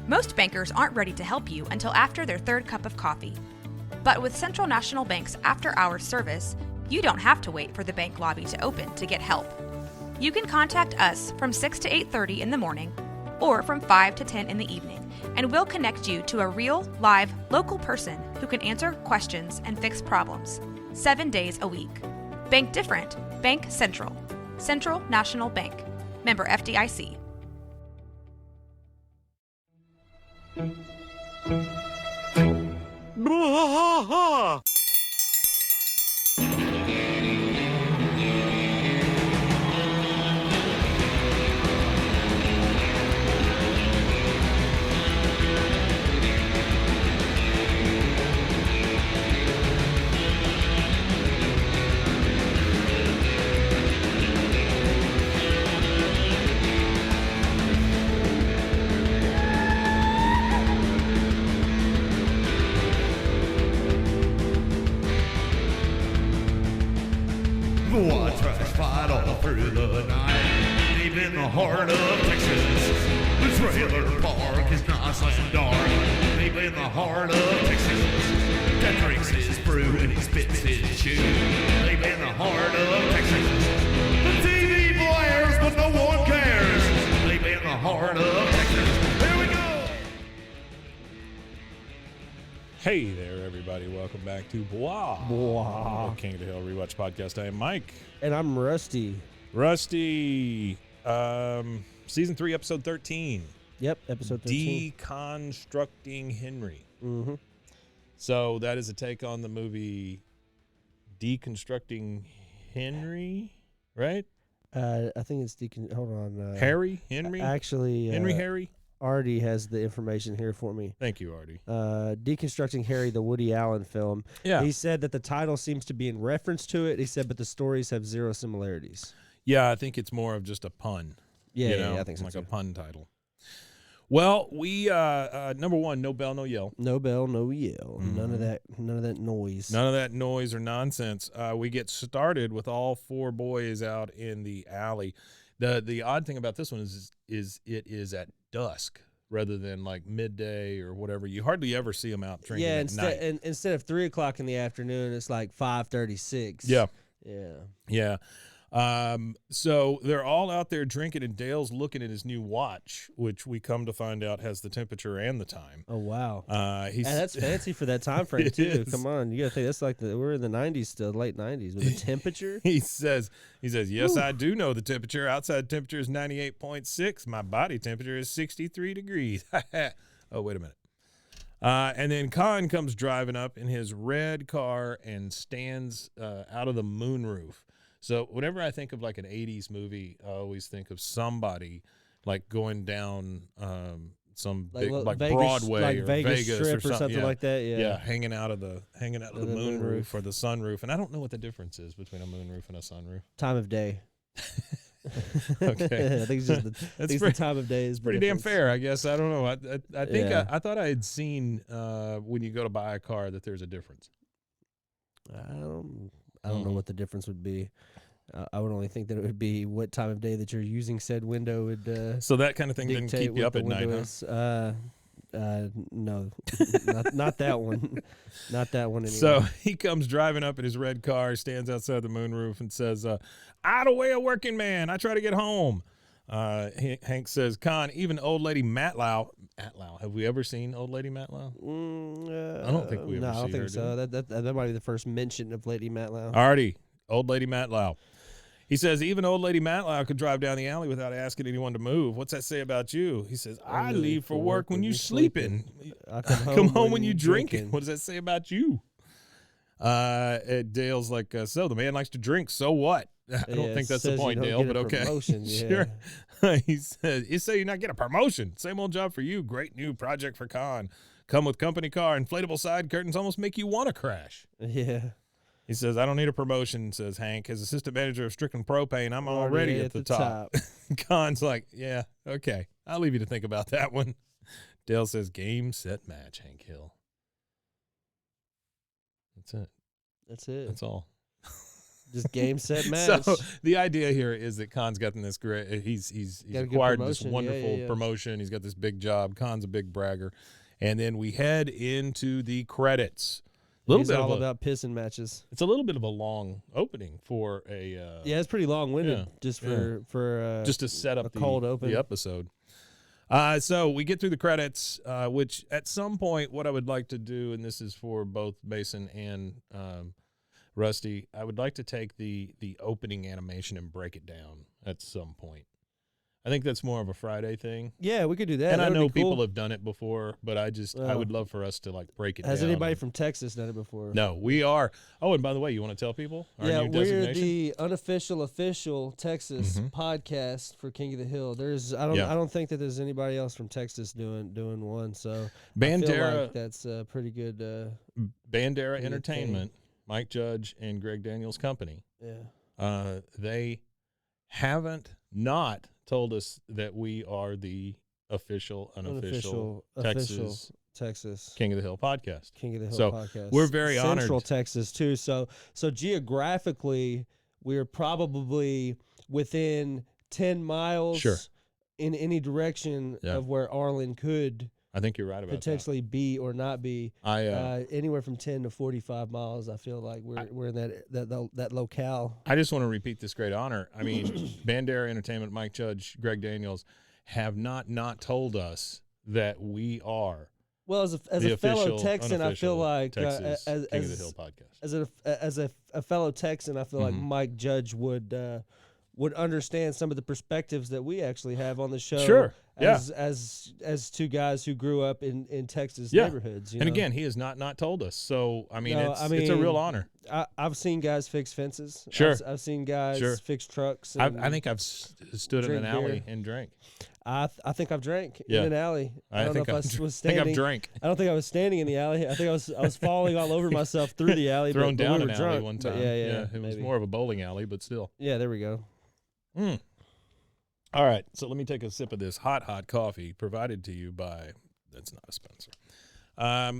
Most bankers aren't ready to help you until after their third cup of coffee. But with Central National Bank's after-hours service, you don't have to wait for the bank lobby to open to get help. You can contact us from 6 to 8:30 in the morning or from 5 to 10 in the evening, and we'll connect you to a real, live, local person who can answer questions and fix problems 7 days a week. Bank different. Bank Central. Central National Bank. Member FDIC. Bwaaa! Bwaaa trash fight all through the night, deep in the heart of Texas. The trailer park is nice and dark, deep in the heart of Texas. Dad drinks his brew and he spits his chew, deep in the heart of Texas. The TV blares but no one cares, deep in the heart of Texas. Here we go! Hey there, everybody. Welcome back to Bwaaa. Bwaaa. King of the Hill Rewatch Podcast. I am Mike. And I'm Rusty. Rusty. Season 3, Episode 13. Yep, episode 13. De-Kahnstructing Henry. Mm-hmm. So that is a take on the movie Deconstructing Henry, right? I think it's hold on. Harry? Henry? Actually, Henry Harry? Artie has the information here for me. Thank you, Artie. Deconstructing Harry, the Woody Allen film. Yeah. He said that the title seems to be in reference to it. He said, but the stories have zero similarities. Yeah, I think it's more of just a pun. Yeah, you yeah, know, I think so like too. a pun title. Well, we number one, no bell, no yell. No bell, no yell. Mm-hmm. None of that noise. None of that noise or nonsense. We get started with all four boys out in the alley. The odd thing about this one is it is at dusk rather than like midday or whatever. You hardly ever see them out drinking at night. Instead of 3 o'clock in the afternoon, it's like 5:36. Yeah. Yeah. So they're all out there drinking, and Dale's looking at his new watch, which we come to find out has the temperature and the time. Oh wow. He's And that's fancy for that time frame It too. is. Come on, you gotta think that's like we're in the 90s still, late 90s with the temperature. He says, yes, I do know the temperature. Outside temperature is 98.6. My body temperature is 63 degrees. Oh, wait a minute. And then Kahn comes driving up in his red car and stands out of the moonroof. So whenever I think of like an 80s movie, I always think of somebody like going down some big, like Vegas, Broadway like or Vegas Vegas Strip or something like that. Yeah, hanging out of the moonroof moonroof. or the sunroof. And I don't know what the difference is between a moonroof and a sunroof. Time of day. Okay. I think it's just the time of day is pretty damn fair, I guess. I don't know. I think Yeah. I thought I had seen when you go to buy a car that there's a difference. I don't know what the difference would be. I would only think that it would be what time of day that you're using said window would. So that kind of thing didn't dictate keep you what up the at night, window huh? is. No, not that one, not that one. Anyway. So he comes driving up in his red car, stands outside the moonroof, and says, "Out of way, a working man. I try to get home." Hank says, "Kahn, even old lady Matlow. Have we ever seen old lady Matlow? I don't think we ever No, I don't see her, think so. That might be the first mention of Lady Matlow. Already, old lady Matlow." He says, even old lady Matlow could drive down the alley without asking anyone to move. What's that say about you? He says, I leave for work when you're sleeping. I come home when you're drinking. What does that say about you? Dale's like, so the man likes to drink. So what? I don't think that's the point, Dale, but okay. Yeah. Sure. He says, you say you're not getting a promotion. Same old job for you. Great new project for Kahn. Come with company car. Inflatable side curtains almost make you want to crash. Yeah. He says, I don't need a promotion, says Hank. As assistant manager of Strickland Propane, I'm already at the top. Kahn's like, yeah, okay. I'll leave you to think about that one. Dale says, game, set, match, Hank Hill. That's it. That's it. That's all. Just game, set, match. So the idea here is that Kahn's gotten this great. He's Got a good acquired this promotion. wonderful Yeah. promotion. He's got this big job. Kahn's a big bragger, and then we head into the credits. He's all about pissing matches. It's a little bit of a long opening for a. Yeah, it's pretty long-winded. Yeah, just for just to set up a cold open. the episode. So we get through the credits, which at some point, what I would like to do, and this is for both Mason and Rusty, I would like to take the opening animation and break it down at some point. I think that's more of a Friday thing. Yeah, we could do that. And I know be cool. people have done it before, but I would love for us to like break it down. Has anybody from Texas done it before? No, we are. Oh, and by the way, you want to tell people our new we're designation? the unofficial official Texas podcast for King of the Hill. I don't think that there's anybody else from Texas doing one. So I feel like that's pretty good. Bandera pretty Entertainment, Mike Judge and Greg Daniels Company. Yeah. They haven't not told us that we are the unofficial Texas King of the Hill podcast. King of the Hill So podcast. we're very Central honored. Texas too. So geographically, we're probably within 10 miles Sure. in any direction of where Arlen could I think you're right about potentially be or not be. that. Anywhere from 10 to 45 miles. I feel like we're in that locale. I just want to repeat this great honor. I mean, Bandera Entertainment, Mike Judge, Greg Daniels have not told us that we are. Well, as the a fellow official, Texan, I feel unofficial like Texas King of the Hill podcast. as a fellow Texan, I feel like Mike Judge would understand some of the perspectives that we actually have on the show. Sure. As two guys who grew up in Texas neighborhoods. And again, he has not told us. So I mean, it's a real honor. I've seen guys fix fences. Sure. I've seen guys fix trucks. I think I've stood in an alley and drank. I think I've drank in an alley. I don't know if I was standing. I think I've drank. I don't think I was standing in the alley. I think I was falling all over myself through the alley. Thrown but down we an were alley drunk. one time. But yeah, it was more of a bowling alley, but still. Yeah, there we go. All right, so let me take a sip of this hot coffee provided to you by. That's not a sponsor.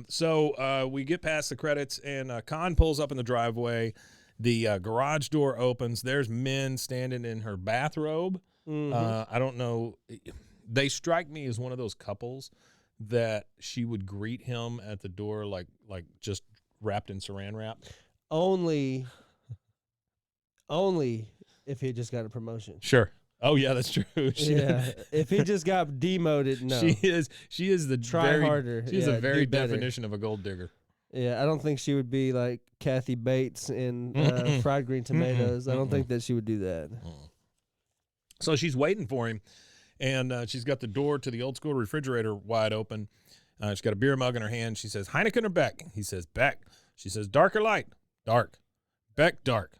So we get past the credits, and Kahn pulls up in the driveway. The garage door opens. There's men standing in her bathrobe. I don't know. They strike me as one of those couples that she would greet him at the door like just wrapped in saran wrap. Only if he just got a promotion. Sure. Oh yeah, that's true. If he just got demoted, no. She is the harder. She's the very do better. definition of a gold digger. Yeah, I don't think she would be like Kathy Bates in Fried Green Tomatoes. I don't think that she would do that. So she's waiting for him, and she's got the door to the old school refrigerator wide open. She's got a beer mug in her hand. She says, Heineken or Beck? He says, Beck. She says, dark or light? Dark. Beck, dark.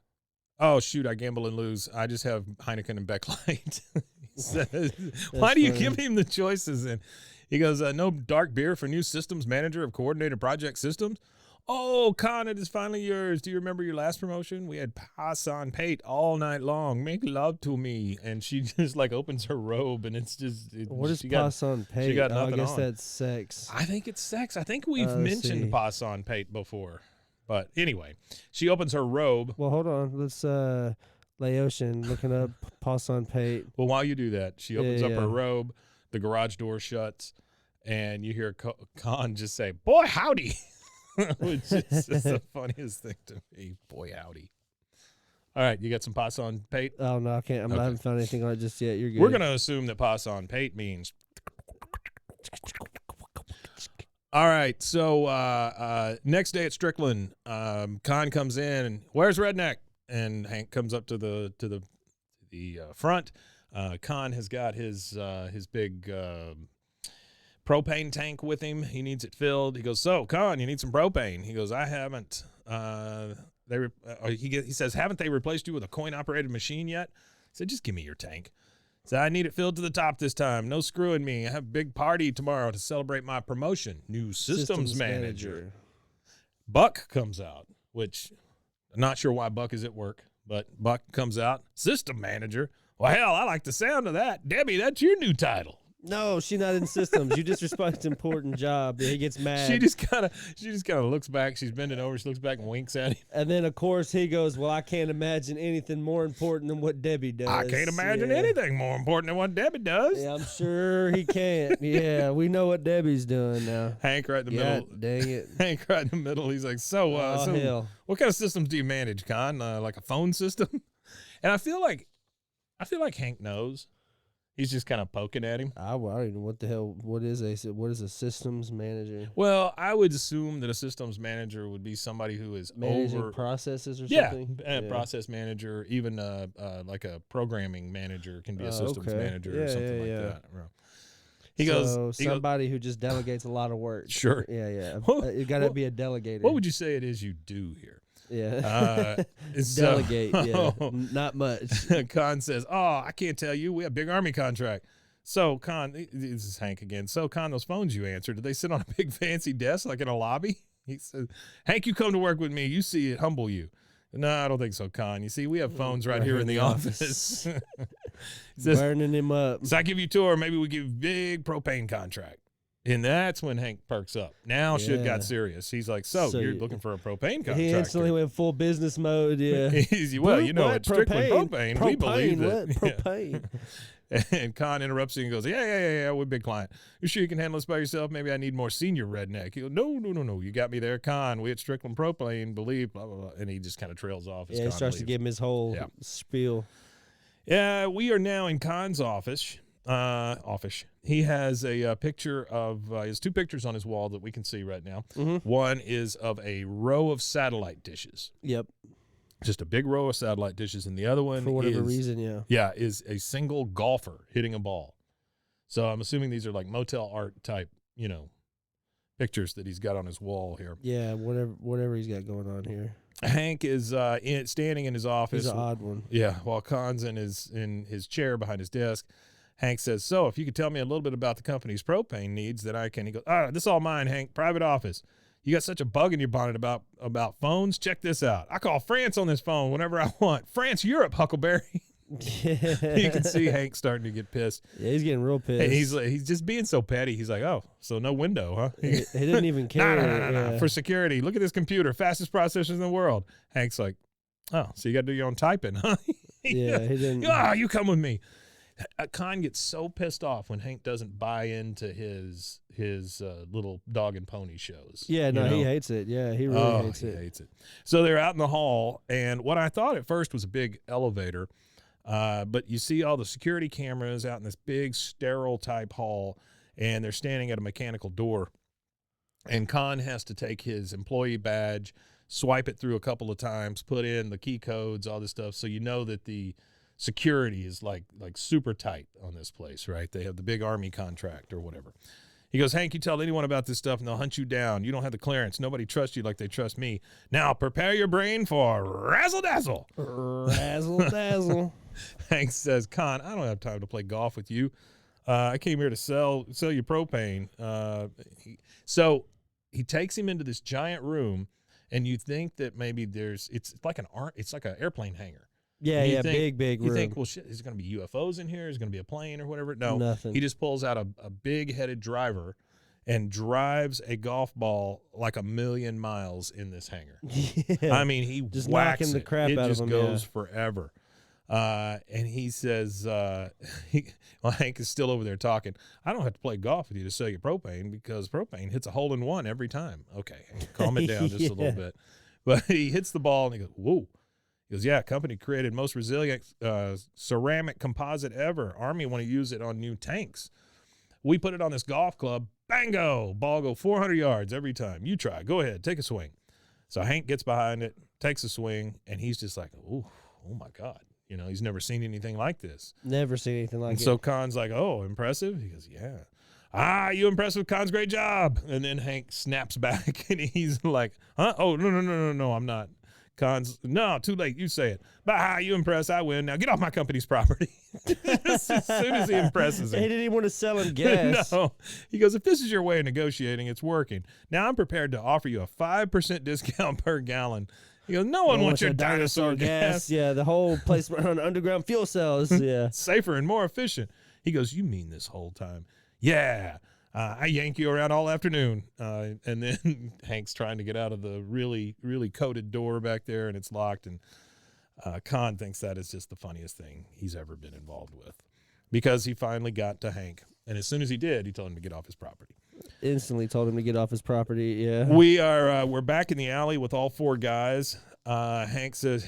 Oh, shoot, I gamble and lose. I just have Heineken and Beck Light. He says, why do you give him the choices? And he goes, no dark beer for new systems manager of coordinated project systems. Oh, Kahn, it is finally yours. Do you remember your last promotion? We had pass on Pate all night long. Make love to me. And she just like opens her robe, and it's just. What is pass on Pate? She got nothing I guess on. that's sex. I think it's sex. I think we've mentioned pass on Pate before. But anyway, she opens her robe. Well, hold on. Let's Laotian looking up pass on Pate. Well, while you do that, she opens up her robe. The garage door shuts, and you hear Kahn just say, "Boy, howdy." Which is just the funniest thing to me. Boy, howdy. All right, you got some pass on Pate? Oh, no, I can't. I haven't found anything on it just yet. You're good. We're going to assume that pass on Pate means. All right, so next day at Strickland, Kahn comes in, and where's Redneck? And Hank comes up to the front. Kahn has got his big propane tank with him. He needs it filled. He goes, so Kahn, you need some propane. He goes, I haven't. He says, haven't they replaced you with a coin-operated machine yet? I said, just give me your tank. So I need it filled to the top this time. No screwing me. I have a big party tomorrow to celebrate my promotion. New systems manager. Buck comes out, which I'm not sure why Buck is at work, but Buck comes out. System manager. Well, hell, I like the sound of that. Debbie, that's your new title. No, she's not in systems. You disrespect an important job. He gets mad. She just kind of looks back. She's bending over. She looks back and winks at him. And then, of course, he goes, well, I can't imagine anything more important than what Debbie does. I can't imagine anything more important than what Debbie does. Yeah, I'm sure he can't. Yeah, we know what Debbie's doing now. Hank right in the middle. Dang it. Hank right in the middle. He's like, so hell. what kind of systems do you manage, Kahn? Like a phone system? And I feel like Hank knows. He's just kind of poking at him. I don't even know what the hell. What is a systems manager? Well, I would assume that a systems manager would be somebody who is managing processes or something. Yeah, process manager, even like a programming manager can be a systems manager or something like that. He goes somebody who just delegates a lot of work. Sure. Yeah. You got to be a delegator. What would you say it is you do here? Yeah. Delegate. Yeah. Not much. Kahn says, "Oh, I can't tell you. We have a big Army contract." So Kahn, this is Hank again. So Kahn, those phones you answer, do they sit on a big fancy desk like in a lobby? He says, "Hank, you come to work with me. You see it humble you." No, I don't think so, Kahn. You see, we have phones right here in the office. Says, burning him up. So I give you a tour. Maybe we give big propane contract. And that's when Hank perks up. Now shit got serious. He's like, so you're looking for a propane contractor. He instantly went full business mode, yeah. Well, you know, it's strictly propane. We believe that. Propane. And Kahn interrupts you and goes, yeah, we're a big client. You sure you can handle this by yourself? Maybe I need more senior redneck. He goes, no. You got me there, Kahn. We at Strickland Propane, believe, blah, blah, blah. And he just kind of trails off. Yeah, he starts to give him his whole spiel. Yeah, we are now in Kahn's office. He has a picture of he has two pictures on his wall that we can see right now. Mm-hmm. One is of a row of satellite dishes. Yep. Just a big row of satellite dishes, and the other one, for whatever reason, is a single golfer hitting a ball. So I'm assuming these are like motel art type, pictures that he's got on his wall here. Yeah, whatever he's got going on here. Hank is standing in his office. He's an odd one. Yeah, while Kahn's in his chair behind his desk. Hank says, so if you could tell me a little bit about the company's propane needs that I can. He goes, this is all mine, Hank, private office. You got such a bug in your bonnet about phones? Check this out. I call France on this phone whenever I want. France, Europe, Huckleberry. You can see Hank starting to get pissed. Yeah, he's getting real pissed. And he's just being so petty. He's like, oh, so no window, huh? He didn't even care. No. For security. Look at this computer. Fastest processors in the world. Hank's like, oh, so you got to do your own typing, huh? Yeah, he didn't. You come with me. Kahn gets so pissed off when Hank doesn't buy into his little dog and pony shows. Yeah, no, he hates it. Yeah, he really hates it. So they're out in the hall, and what I thought at first was a big elevator, but you see all the security cameras out in this big sterile type hall, and they're standing at a mechanical door, and Kahn has to take his employee badge, swipe it through a couple of times, put in the key codes, all this stuff, so you know that the security is like super tight on this place, right? They have the big Army contract or whatever. He goes, Hank, you tell anyone about this stuff and they'll hunt you down. You don't have the clearance. Nobody trusts you like they trust me. Now prepare your brain for razzle-dazzle. Razzle-dazzle. Hank says, Kahn, I don't have time to play golf with you. I came here to sell you propane. So he takes him into this giant room, and you think that maybe it's like an airplane hangar. Yeah, big room. You think, well, shit, is there going to be UFOs in here? Is there going to be a plane or whatever? No, nothing. He just pulls out a big-headed driver and drives a golf ball like 1,000,000 miles in this hangar. Yeah. I mean, he just whacks knocking the crap it out of just him. Goes forever. And he says, Hank is still over there talking. I don't have to play golf with you to sell you propane because propane hits a hole in one every time. Okay, calm it down just a little bit. But he hits the ball and he goes, whoa. He goes, yeah, company created most resilient ceramic composite ever. Army want to use it on new tanks. We put it on this golf club. Bango! Ball go 400 yards every time. You try. Go ahead. Take a swing. So Hank gets behind it, takes a swing, and he's just like, oh my God. He's never seen anything like this. Never seen anything like it. So Kahn's like, oh, impressive? He goes, yeah. You impressed with Kahn's great job. And then Hank snaps back, and he's like, huh? Oh, no, I'm not. Kahn's, no, too late. You say it. Bye, you impress. I win. Now get off my company's property. As soon as he impresses him. He didn't even want to sell him gas. No. He goes, if this is your way of negotiating, it's working. Now I'm prepared to offer you a 5% discount per gallon. He goes, no one wants your dinosaur gas. Yeah, the whole place run on underground fuel cells. Yeah. Safer and more efficient. He goes, you mean this whole time? Yeah. I yank you around all afternoon. And then Hank's trying to get out of the really, really coated door back there, and it's locked. And Kahn thinks that is just the funniest thing he's ever been involved with, because he finally got to Hank. And as soon as he did, he told him to get off his property. Instantly told him to get off his property, yeah. We're back in the alley with all 4 guys. Hank says,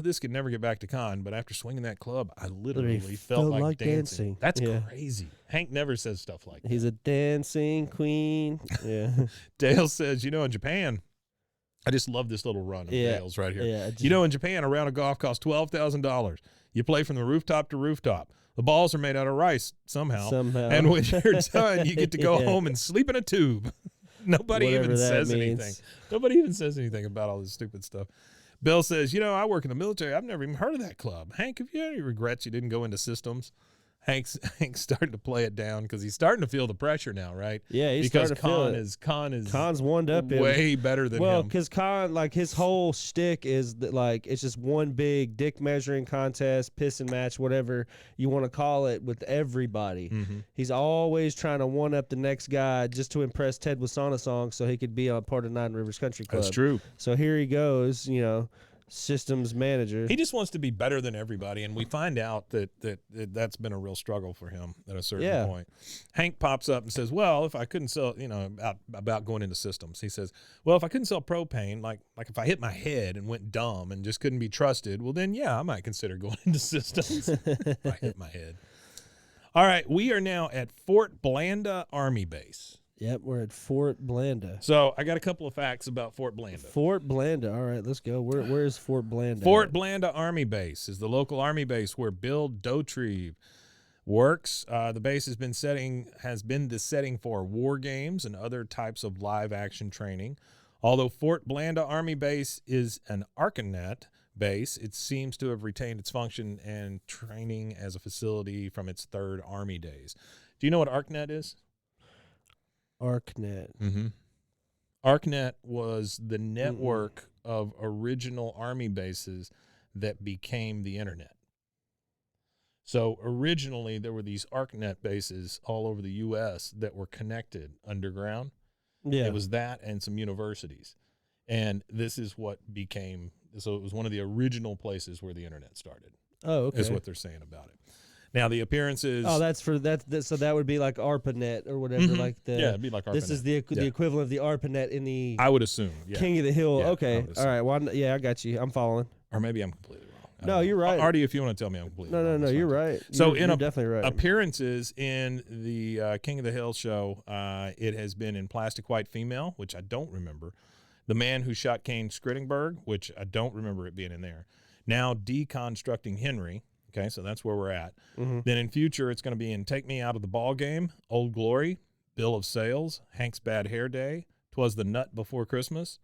this could never get back to Kahn, but after swinging that club, I literally felt like dancing. That's crazy. Hank never says stuff like that. He's a dancing queen. Yeah. Dale says, in Japan, I just love this little run of Dale's right here. Yeah, in Japan, a round of golf costs $12,000. You play from the rooftop to rooftop. The balls are made out of rice somehow. And when you're done, you get to go home and sleep in a tube. Nobody even says anything. Nobody even says anything about all this stupid stuff. Bill says, I work in the military. I've never even heard of that club. Hank, have you any regrets you didn't go into systems? Hank's starting to play it down because he's starting to feel the pressure now, right? Yeah, he's because starting to feel it. Kahn's one up way better than him. Well, because Kahn, his whole shtick is that, it's just one big dick measuring contest, piss and match, whatever you want to call it, with everybody. Mm-hmm. He's always trying to one up the next guy just to impress Ted Wasana song so he could be on part of Nine Rivers Country Club. That's true. So here he goes, systems manager. He just wants to be better than everybody, and we find out that's been a real struggle for him at a certain point. Hank pops up and says, well, if I couldn't sell, about going into systems, he says, well, if I couldn't sell propane, like if I hit my head and went dumb and just couldn't be trusted, well, then, I might consider going into systems. If I hit my head. All right, we are now at Fort Blanda Army Base. Yep, we're at Fort Blanda. So I got a couple of facts about Fort Blanda. Fort Blanda. All right, let's go. Where is Fort Blanda? Fort Blanda Army Base is the local army base where Bill Dauterive works. The base has been the setting for war games and other types of live action training. Although Fort Blanda Army Base is an ARCANET base, it seems to have retained its function and training as a facility from its third Army days. Do you know what ARCANET is? ARCANET. Mm-hmm. ARCANET was the network of original Army bases that became the internet. So originally there were these ARCANET bases all over the U.S. that were connected underground. Yeah. It was that and some universities. And this is what became, so it was one of the original places where the internet started. Oh, okay. Is what they're saying about it. Now the appearances. Oh, that's for that. So that would be like ARPANET or whatever. Mm-hmm. Like the. Yeah, it'd be like ARPANET. This is the equivalent of the ARPANET in the. I would assume. Yeah. King of the Hill. Yeah, okay. All right. Well, I got you. I'm following. Or maybe I'm completely wrong. No, you're right. Artie, if you want to tell me I'm completely wrong. No, you're right. So you're definitely right. Appearances in the King of the Hill show, it has been in Plastic White Female, which I don't remember. The Man Who Shot Kane Skrittingberg, which I don't remember it being in there. Now De-Kahnstructing Henry. Okay, so that's where we're at. Mm-hmm. Then in future, it's going to be in Take Me Out of the Ball Game, Old Glory, Bill of Sales, Hank's Bad Hair Day, 'Twas the Nut Before Christmas,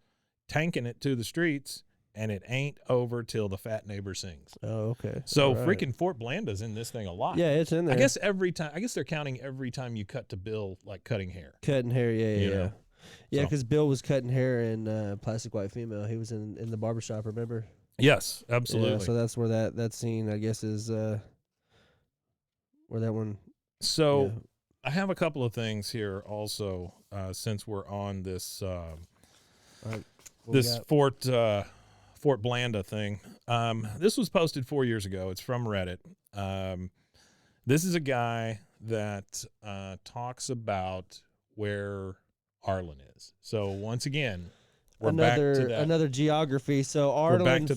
Tanking It to the Streets, and It Ain't Over Till the Fat Neighbor Sings. Oh, okay. So freaking Fort Blanda's in this thing a lot. Yeah, it's in there. I guess they're counting every time you cut to Bill, like cutting hair. Cutting hair, yeah. Yeah, So. because Bill was cutting hair in Plastic White Female. He was in the barbershop, remember? Yes, absolutely. Yeah, so that's where that scene, I guess, is where that one. So yeah. I have a couple of things here also, since we're on this Fort Blanda thing. This was posted 4 years ago. It's from Reddit. This is a guy that talks about where Arlen is. So once again, we're back to that. Another geography. So Arlen,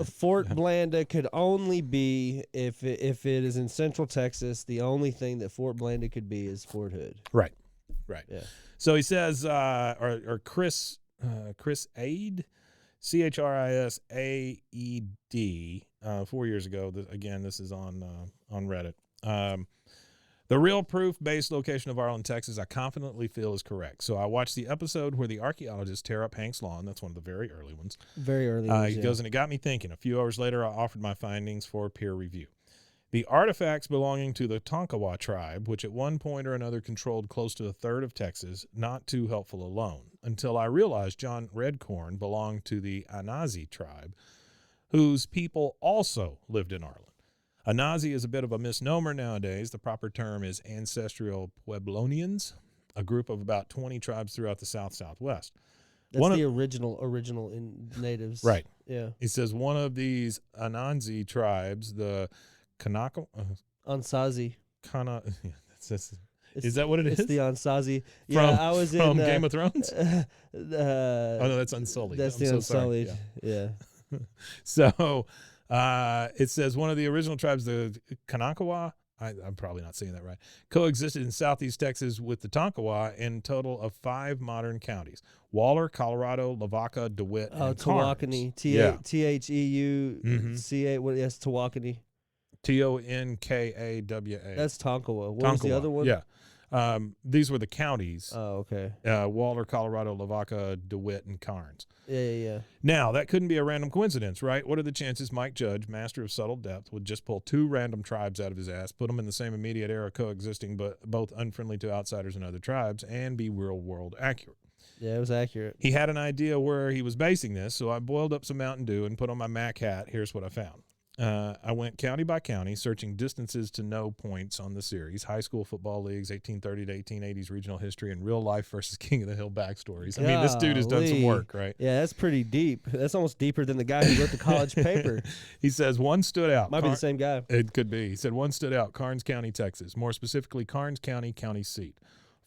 Fort Blanda could only be if it is in Central Texas. The only thing that Fort Blanda could be is Fort Hood. Right. Yeah. So he says, or Chris Aid, ChrisAed, 4 years ago. This is on Reddit. The real proof based location of Arlen, Texas, I confidently feel is correct. So I watched the episode where the archaeologists tear up Hank's lawn. That's one of the very early ones. Very early ones, He goes, and it got me thinking. A few hours later, I offered my findings for peer review. The artifacts belonging to the Tonkawa tribe, which at one point or another controlled close to a third of Texas, not too helpful alone, until I realized John Redcorn belonged to the Anazi tribe, whose people also lived in Arlen. Anazi is a bit of a misnomer nowadays. The proper term is ancestral Pueblonians, a group of about 20 tribes throughout the Southwest. That's the original in natives. Right. Yeah. He says one of these Anansi tribes, the Kanaka. Ansazi. Is that what it is? It's the Ansazi. Yeah, I was from in Game of Thrones. oh no, that's Unsullied. That's the Unsullied. Yeah. So it says one of the original tribes, the Kanakawa, I'm probably not saying that right, coexisted in southeast Texas with the Tonkawa in total of 5 modern counties: Waller, Colorado, Lavaca, DeWitt, and Tawakoni. Theuca. What? Yes, Tawakoni. Tonkawa. That's Tonkawa. What was the other one? Yeah. These were the counties. Oh, okay. Waller, Colorado, Lavaca, DeWitt, and Carnes. Yeah. Now, that couldn't be a random coincidence, right? What are the chances Mike Judge, master of subtle depth, would just pull 2 random tribes out of his ass, put them in the same immediate era coexisting, but both unfriendly to outsiders and other tribes, and be real-world accurate? Yeah, it was accurate. He had an idea where he was basing this, so I boiled up some Mountain Dew and put on my Mac hat. Here's what I found. I went county by county, searching distances to know points on the series, high school football leagues, 1830 to 1880s regional history, and real life versus King of the Hill backstories. I mean, this dude has done some work, right? Yeah, that's pretty deep. That's almost deeper than the guy who wrote the college paper. He says one stood out. Might be the same guy. It could be. He said one stood out, Karnes County, Texas. More specifically, Karnes County, county seat.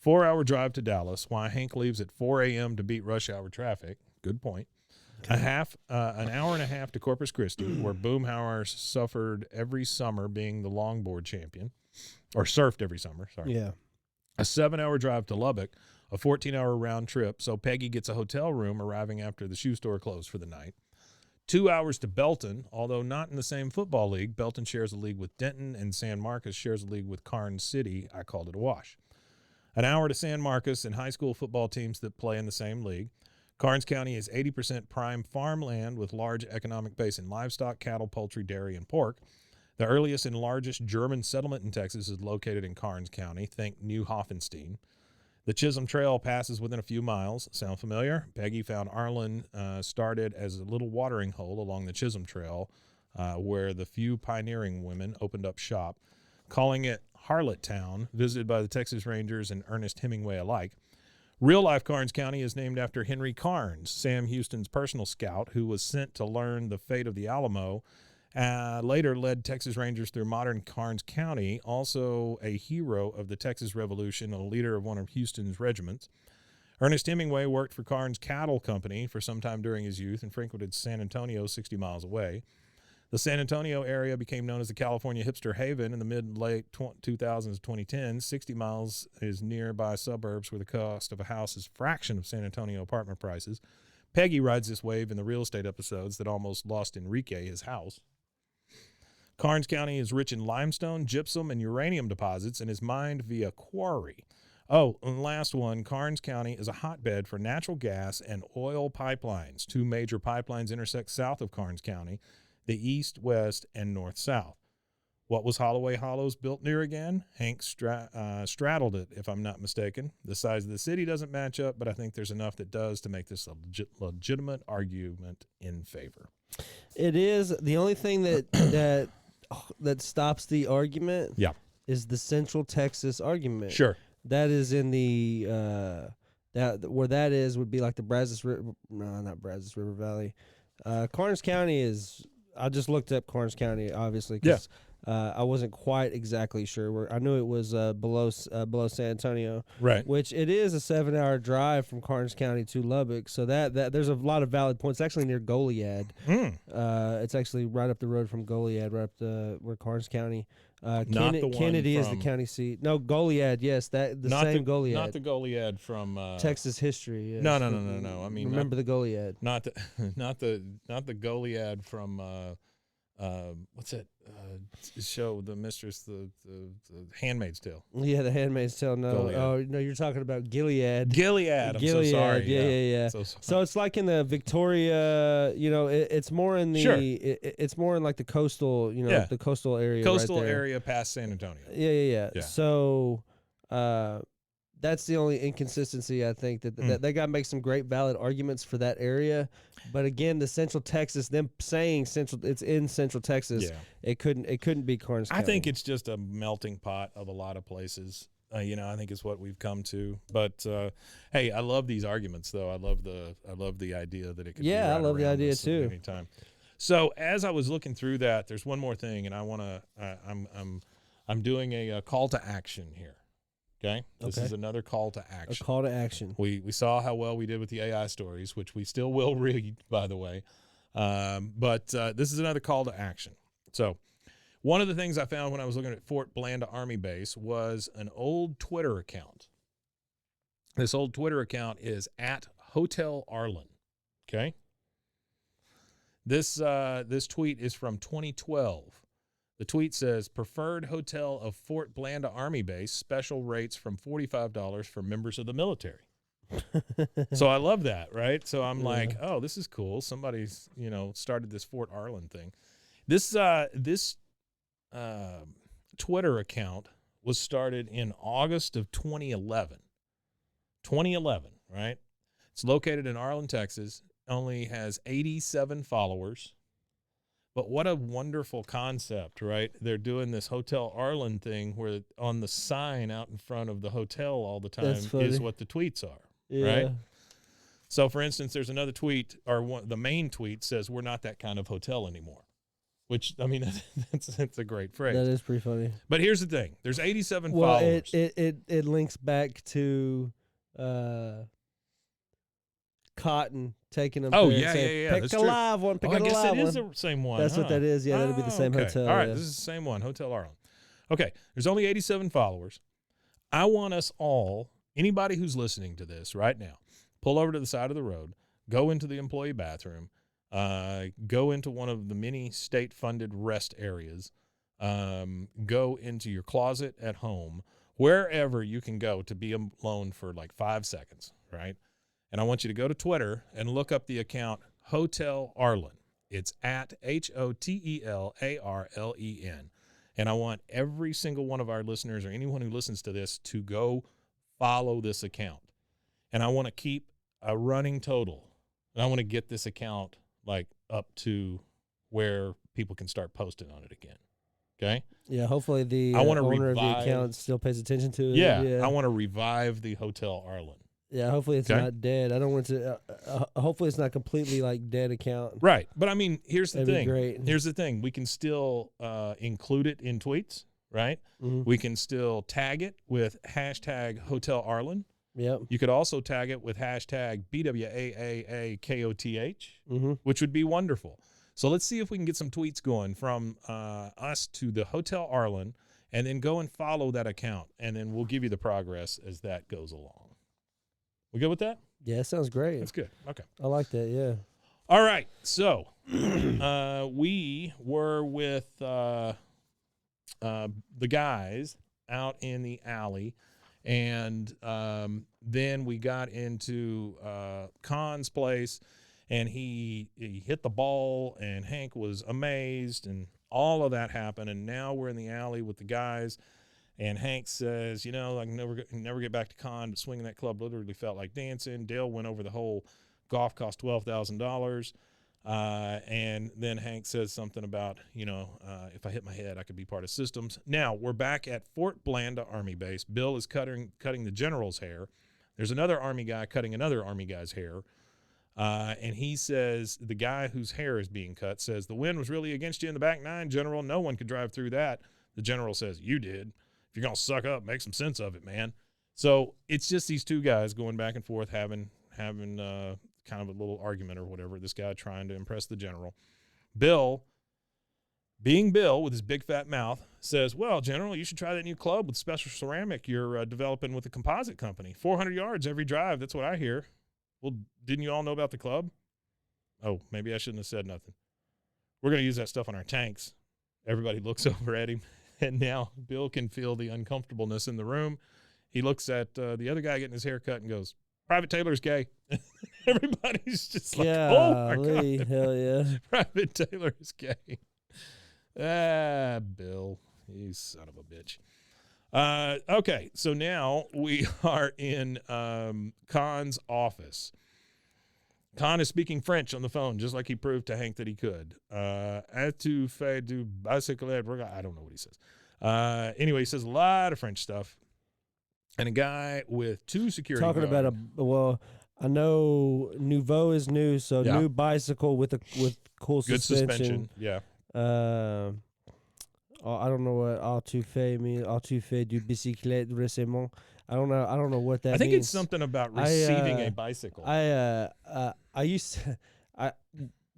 4-hour drive to Dallas. Why Hank leaves at 4 a.m. to beat rush hour traffic. Good point. An hour and a half to Corpus Christi, where Boomhauer suffered every summer being the longboard champion, or surfed every summer, sorry. Yeah. A 7-hour drive to Lubbock, a 14-hour round trip, so Peggy gets a hotel room arriving after the shoe store closed for the night. 2 hours to Belton, although not in the same football league. Belton shares a league with Denton, and San Marcos shares a league with Karnes City. I called it a wash. An hour to San Marcos and high school football teams that play in the same league. Karnes County is 80% prime farmland with large economic base in livestock, cattle, poultry, dairy, and pork. The earliest and largest German settlement in Texas is located in Karnes County. Think New Hoffenstein. The Chisholm Trail passes within a few miles. Sound familiar? Peggy found Arlen started as a little watering hole along the Chisholm Trail where the few pioneering women opened up shop, calling it Harlot Town, visited by the Texas Rangers and Ernest Hemingway alike. Real-life Karnes County is named after Henry Karnes, Sam Houston's personal scout, who was sent to learn the fate of the Alamo, later led Texas Rangers through modern Karnes County, also a hero of the Texas Revolution, a leader of one of Houston's regiments. Ernest Hemingway worked for Karnes Cattle Company for some time during his youth and frequented San Antonio, 60 miles away. The San Antonio area became known as the California hipster haven in the mid-late 2000s and 2010s. 60 miles is nearby suburbs where the cost of a house is a fraction of San Antonio apartment prices. Peggy rides this wave in the real estate episodes that almost lost Enrique his house. Karnes County is rich in limestone, gypsum, and uranium deposits and is mined via quarry. Oh, and last one, Karnes County is a hotbed for natural gas and oil pipelines. 2 major pipelines intersect south of Karnes County, the east, west, and north-south. What was Holloway Hollows built near again? Hank straddled it, if I'm not mistaken. The size of the city doesn't match up, but I think there's enough that does to make this a legitimate argument in favor. It is. The only thing that stops the argument is the Central Texas argument. Sure. That is in the where that is would be like the Brazos River. No, not Brazos River Valley. Karnes County is. I just looked up Karnes County, obviously, because I wasn't quite exactly sure where. I knew it was below San Antonio, right? Which it is a 7-hour drive from Karnes County to Lubbock. So that there's a lot of valid points. It's actually near Goliad. It's actually right up the road from Goliad, right up where Karnes County. Kennedy is the county seat. No, Goliad. Yes, the same Goliad. Not the Goliad from Texas history. Yes. No. I mean, remember the Goliad. Not the Goliad from what's that show? The Mistress, the Handmaid's Tale. Yeah, the Handmaid's Tale. No, Goliad. Oh no, you're talking about Gilead. I'm so sorry. Yeah. So it's like in the Victoria. It's more in the. Sure. It's more in like the coastal. The coastal area. Coastal right there. area past San Antonio. Yeah. So, That's the only inconsistency I think that guy makes some great valid arguments for that area, but again, the Central Texas, them saying it's in Central Texas, Yeah. it couldn't be Karnes County. I think it's just a melting pot of a lot of places. I think it's what we've come to. But hey, I love these arguments, though. I love the idea that it could. Yeah, be right I love the around idea us at too. any time. So as I was looking through that, there's one more thing, and I want to. I'm doing a call to action here. Okay, this is another call to action. A call to action. We saw how well we did with the AI stories, which we still will read, by the way. But this is another call to action. So one of the things I found when I was looking at Fort Blanda Army Base was an old Twitter account. This old Twitter account is at Hotel Arlen. Okay. This tweet is from 2012. The tweet says, preferred hotel of Fort Blanda Army Base, special rates from $45 for members of the military. So I love that, right? So I'm like, oh, this is cool. Somebody's, started this Fort Arlen thing. This Twitter account was started in August of 2011. 2011, right? It's located in Arlen, Texas. Only has 87 followers. But what a wonderful concept, right? They're doing this Hotel Arlen thing where on the sign out in front of the hotel all the time is what the tweets are, right? So, for instance, there's another tweet, or the main tweet says, we're not that kind of hotel anymore, which, I mean, that's a great phrase. That is pretty funny. But here's the thing. There's 87 followers. It links back to Cotton taking them. Oh, there yeah, and saying, yeah. Pick a live one. Pick a live one. I guess it is the same one. That's what that is. Yeah, that'd be the same hotel. All right, yeah. this is the same one, Hotel Arlen. Okay, there's only 87 followers. I want us all, anybody who's listening to this right now, pull over to the side of the road, go into the employee bathroom, go into one of the many state-funded rest areas, go into your closet at home, wherever you can go to be alone for like 5 seconds, right? And I want you to go to Twitter and look up the account Hotel Arlen. It's at HOTELARLEN. And I want every single one of our listeners or anyone who listens to this to go follow this account. And I want to keep a running total. And I want to get this account like up to where people can start posting on it again. Okay? Yeah, hopefully the owner of the account still pays attention to it. Yeah, I want to revive the Hotel Arlen. Yeah, hopefully it's not dead. I don't want to. Hopefully it's not completely like dead account. Right, but I mean, here's the That'd thing. be great. Here's the thing. We can still include it in tweets, right? Mm-hmm. We can still tag it with hashtag Hotel Arlen. Yep. You could also tag it with hashtag BWAAAKOTH, Mm-hmm. which would be wonderful. So let's see if we can get some tweets going from us to the Hotel Arlen, and then go and follow that account, and then we'll give you the progress as that goes along. We good with that? Yeah, sounds great. That's good. Okay. I like that. Yeah. All right. So we were with the guys out in the alley, and then we got into Kahn's place, and he hit the ball, and Hank was amazed, and all of that happened. And now we're in the alley with the guys. And Hank says, I can never get back to Kahn, but swinging that club literally felt like dancing. Dale went over the whole golf cost $12,000. And then Hank says something about, if I hit my head, I could be part of systems. Now, we're back at Fort Blanda Army Base. Bill is cutting the general's hair. There's another Army guy cutting another Army guy's hair. And he says, the guy whose hair is being cut says, the wind was really against you in the back nine, General. No one could drive through that. The general says, you did. If you're going to suck up, make some sense of it, man. So it's just these two guys going back and forth, having kind of a little argument or whatever. This guy trying to impress the general. Bill, being Bill with his big fat mouth, says, well, General, you should try that new club with special ceramic you're developing with a composite company. 400 yards every drive. That's what I hear. Well, didn't you all know about the club? Oh, maybe I shouldn't have said nothing. We're going to use that stuff on our tanks. Everybody looks over at him. And now Bill can feel the uncomfortableness in the room. He looks at the other guy getting his hair cut and goes, Private Taylor's gay. Everybody's just like, oh, my God. Hell yeah. Private Taylor is gay. Bill, you son of a bitch. Okay, so now we are in Kahn's office. Kahn is speaking French on the phone, just like he proved to Hank that he could. As-tu fait du bicyclette? I don't know what he says. Anyway, he says a lot of French stuff. And a guy with 2 security Talking guards. about I know nouveau is new, so Yeah. new bicycle with cool Good suspension. Yeah. I don't know what "as-tu fait" means. "As-tu fait du bicyclette récemment"? I don't know what that means. I think it's something about receiving a bicycle.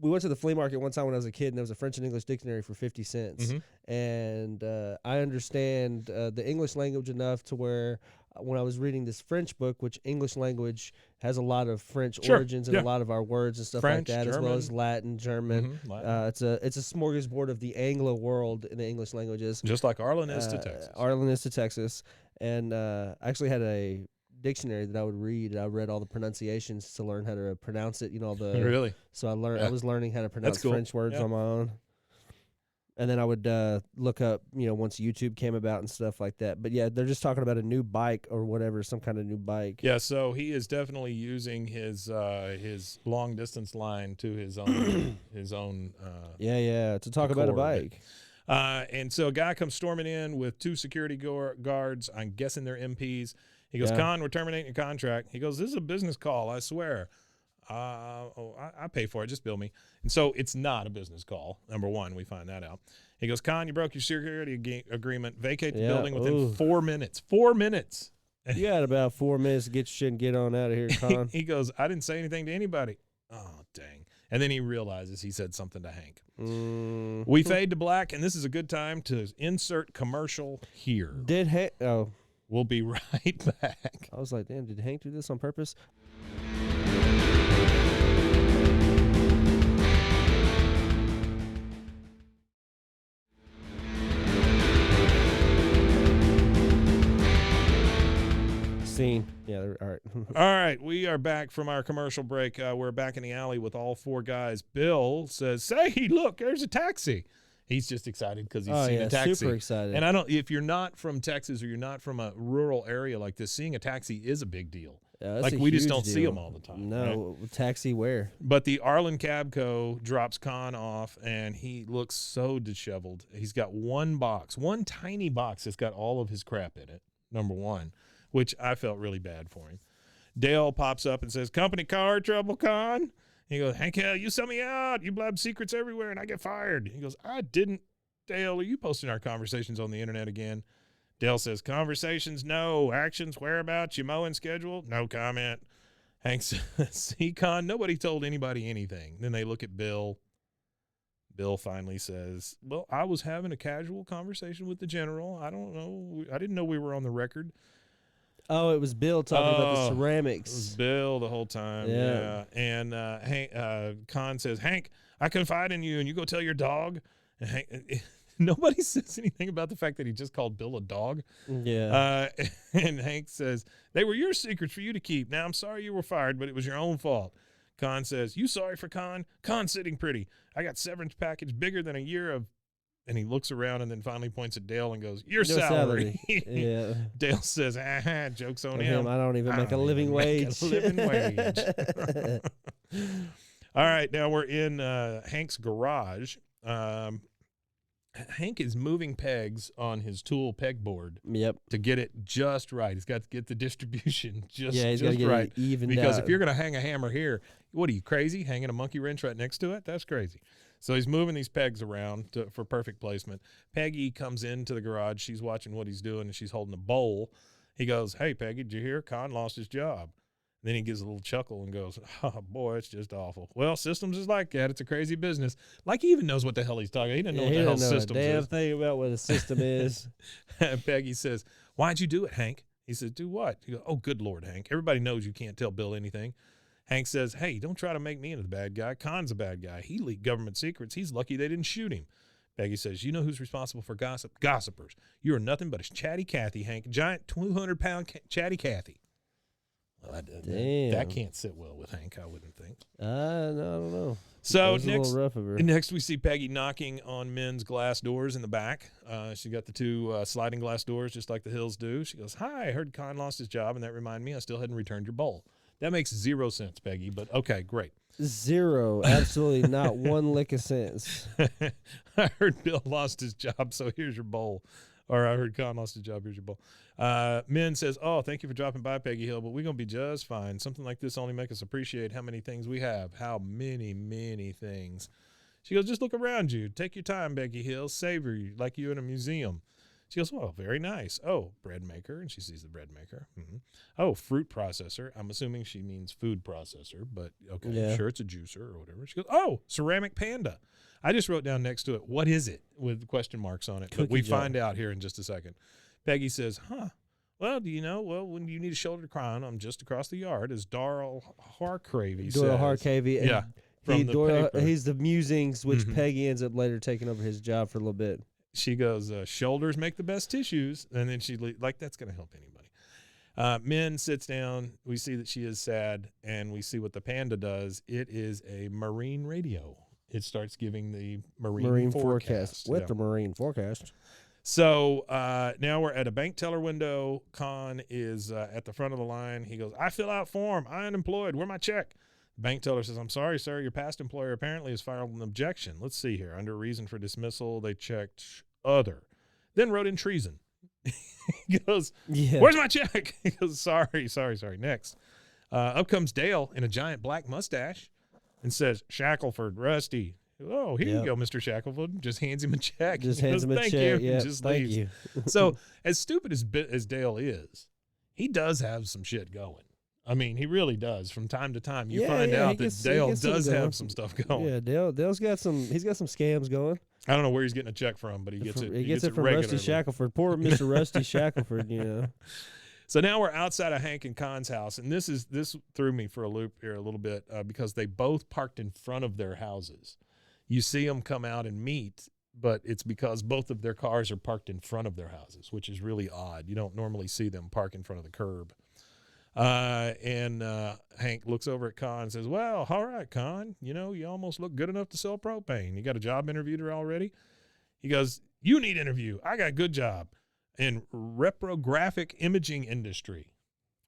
We went to the flea market one time when I was a kid, and there was a French and English dictionary for 50 cents. And I understand the English language enough to where when I was reading this French book, which English language has a lot of French origins and a lot of our words and stuff French, like that, German. as well as Latin, German. Latin. It's a smorgasbord of the Anglo world in the English languages. Just like Arlen is to Texas. Arlen is to Texas. And I actually had a dictionary that I would read. I read all the pronunciations to learn how to pronounce it. Really? So I learned. I was learning how to pronounce cool. French words on my own. And then I would look up, once YouTube came about and stuff like that. But yeah, they're just talking about a new bike or whatever, some kind of new bike. Yeah, so he is definitely using his long distance line to his own to talk about a bike. And so a guy comes storming in with 2 security guards. I'm guessing they're MPs. He goes, Kahn, we're terminating your contract. He goes, this is a business call, I swear. I pay for it. Just bill me. And so it's not a business call. Number one, we find that out. He goes, Kahn, you broke your security agreement. Vacate the building within 4 minutes. 4 minutes. You had about 4 minutes to get your shit and get on out of here, Kahn. He goes, I didn't say anything to anybody. Oh, dang. And then he realizes he said something to Hank. We fade to black, and this is a good time to insert commercial here. Did Hank? Oh. We'll be right back. I was like, damn, did Hank do this on purpose? Scene. Yeah, all right. All right, we are back from our commercial break. We're back in the alley with all 4 guys. Bill says, say, look, there's a taxi. He's just excited because he's seen a taxi. Super excited. And if you're not from Texas or you're not from a rural area like this, seeing a taxi is a big deal. Yeah, like we just don't see them all the time. No, right? Taxi where? But the Arlen Cabco drops Kahn off, and he looks so disheveled. He's got one tiny box that's got all of his crap in it, number one, which I felt really bad for him. Dale pops up and says, company car trouble, Kahn? He goes, Hank, hell, you sell me out. You blab secrets everywhere, and I get fired. He goes, I didn't. Dale, are you posting our conversations on the internet again? Dale says, conversations, no. Actions, whereabouts, you mowing schedule? No comment. Hank says, see, Kahn, nobody told anybody anything. Then they look at Bill. Bill finally says, well, I was having a casual conversation with the general. I don't know. I didn't know we were on the record. Oh, it was Bill talking about the ceramics. It was Bill the whole time. Yeah. And Kahn says, Hank, I confide in you, and you go tell your dog. And Hank, nobody says anything about the fact that he just called Bill a dog. Yeah. And Hank says, they were your secrets for you to keep. Now, I'm sorry you were fired, but it was your own fault. Kahn says, you sorry for Kahn? Kahn's sitting pretty. I got severance package bigger than a year of. And he looks around and then finally points at Dale and goes, your salary. Yeah. Dale says, joke's on him. I don't even make a living wage. All right, now we're in Hank's garage. Hank is moving pegs on his tool pegboard. Yep. To get it just right. He's got to get the distribution just he's got to get right. it evened because out. if you're going to hang a hammer here, what are you, crazy? Hanging a monkey wrench right next to it? That's crazy. So he's moving these pegs around for perfect placement. Peggy comes into the garage. She's watching what he's doing, and she's holding a bowl. He goes, hey, Peggy, did you hear? Kahn lost his job. Then he gives a little chuckle and goes, oh, boy, it's just awful. Well, systems is like that. It's a crazy business. Like he even knows what the hell he's talking about. He doesn't know what the hell systems is. Damn thing about what a system is. Peggy says, why'd you do it, Hank? He says, do what? He goes, oh, good Lord, Hank. Everybody knows you can't tell Bill anything. Hank says, hey, don't try to make me into the bad guy. Kahn's a bad guy. He leaked government secrets. He's lucky they didn't shoot him. Peggy says, you know who's responsible for gossip? Gossipers. You are nothing but a chatty Cathy, Hank. Giant 200-pound chatty Cathy. Well, Damn. That can't sit well with Hank, I wouldn't think. No, I don't know. So That was a little rough of her. next we see Peggy knocking on men's glass doors in the back. She got the two sliding glass doors just like the Hills do. She goes, "Hi, I heard Kahn lost his job, and that reminded me I still hadn't returned your bowl." That makes 0 sense, Peggy, but okay, great. 0. Absolutely not one lick of sense. I heard Bill lost his job, so here's your bowl. Or I heard Kahn lost his job, here's your bowl. Men says, "Oh, thank you for dropping by, Peggy Hill, but we're going to be just fine. Something like this only make us appreciate how many things we have. How many, many things." She goes, "Just look around you. Take your time, Peggy Hill. Savor you like you in a museum." She goes, "Oh, very nice. Oh, bread maker." And she sees the bread maker. Mm-hmm. "Oh, fruit processor." I'm assuming she means food processor, but okay, Yeah. sure, it's a juicer or whatever. She goes, "Oh, ceramic panda." I just wrote down next to it, "What is it?" with question marks on it. But we Cookie jar. find out here in just a second. Peggy says, "Huh. Well, do you know? Well, when you need a shoulder to cry on, I'm just across the yard, as Darrell Harcravey says." Doyle Harcavey. Yeah. From the paper. He's the musings, which Peggy ends up later taking over his job for a little bit. She goes, "Shoulders make the best tissues." And then that's going to help anybody. Men sits down. We see that she is sad, and we see what the panda does. It is a marine radio. It starts giving the marine forecast. With Yeah. the marine forecast. So now we're at a bank teller window. Kahn is at the front of the line. He goes, "I fill out form. I unemployed. Where my check?" The bank teller says, "I'm sorry, sir. Your past employer apparently has filed an objection. Let's see here. Under reason for dismissal, they checked other. Then wrote in treason." He goes, Yeah. "Where's my check?" He goes, sorry. Next. Up comes Dale in a giant black mustache and says, "Shackelford, Rusty." "Oh, here you go, Mr. Shackelford." Just hands him a check. Just He hands goes, him a "Thank check. you," Yeah. and just Thank leaves. you. So as stupid as Dale is, he does have some shit going. I mean, he really does. From time to time, you find out that Dale does have some stuff going. Yeah, Dale's got some. He's got some scams going. I don't know where he's getting a check from, but he gets it. He gets it from regularly. Rusty Shackelford. Poor Mr. Rusty Shackelford. You know. So now we're outside of Hank and Kahn's house, and this threw me for a loop here a little bit because they both parked in front of their houses. You see them come out and meet, but it's because both of their cars are parked in front of their houses, which is really odd. You don't normally see them park in front of the curb. And Hank looks over at Kahn and says, "Well, all right, Kahn, you almost look good enough to sell propane. You got a job interview already?" He goes, "You need interview. I got a good job in reprographic imaging industry."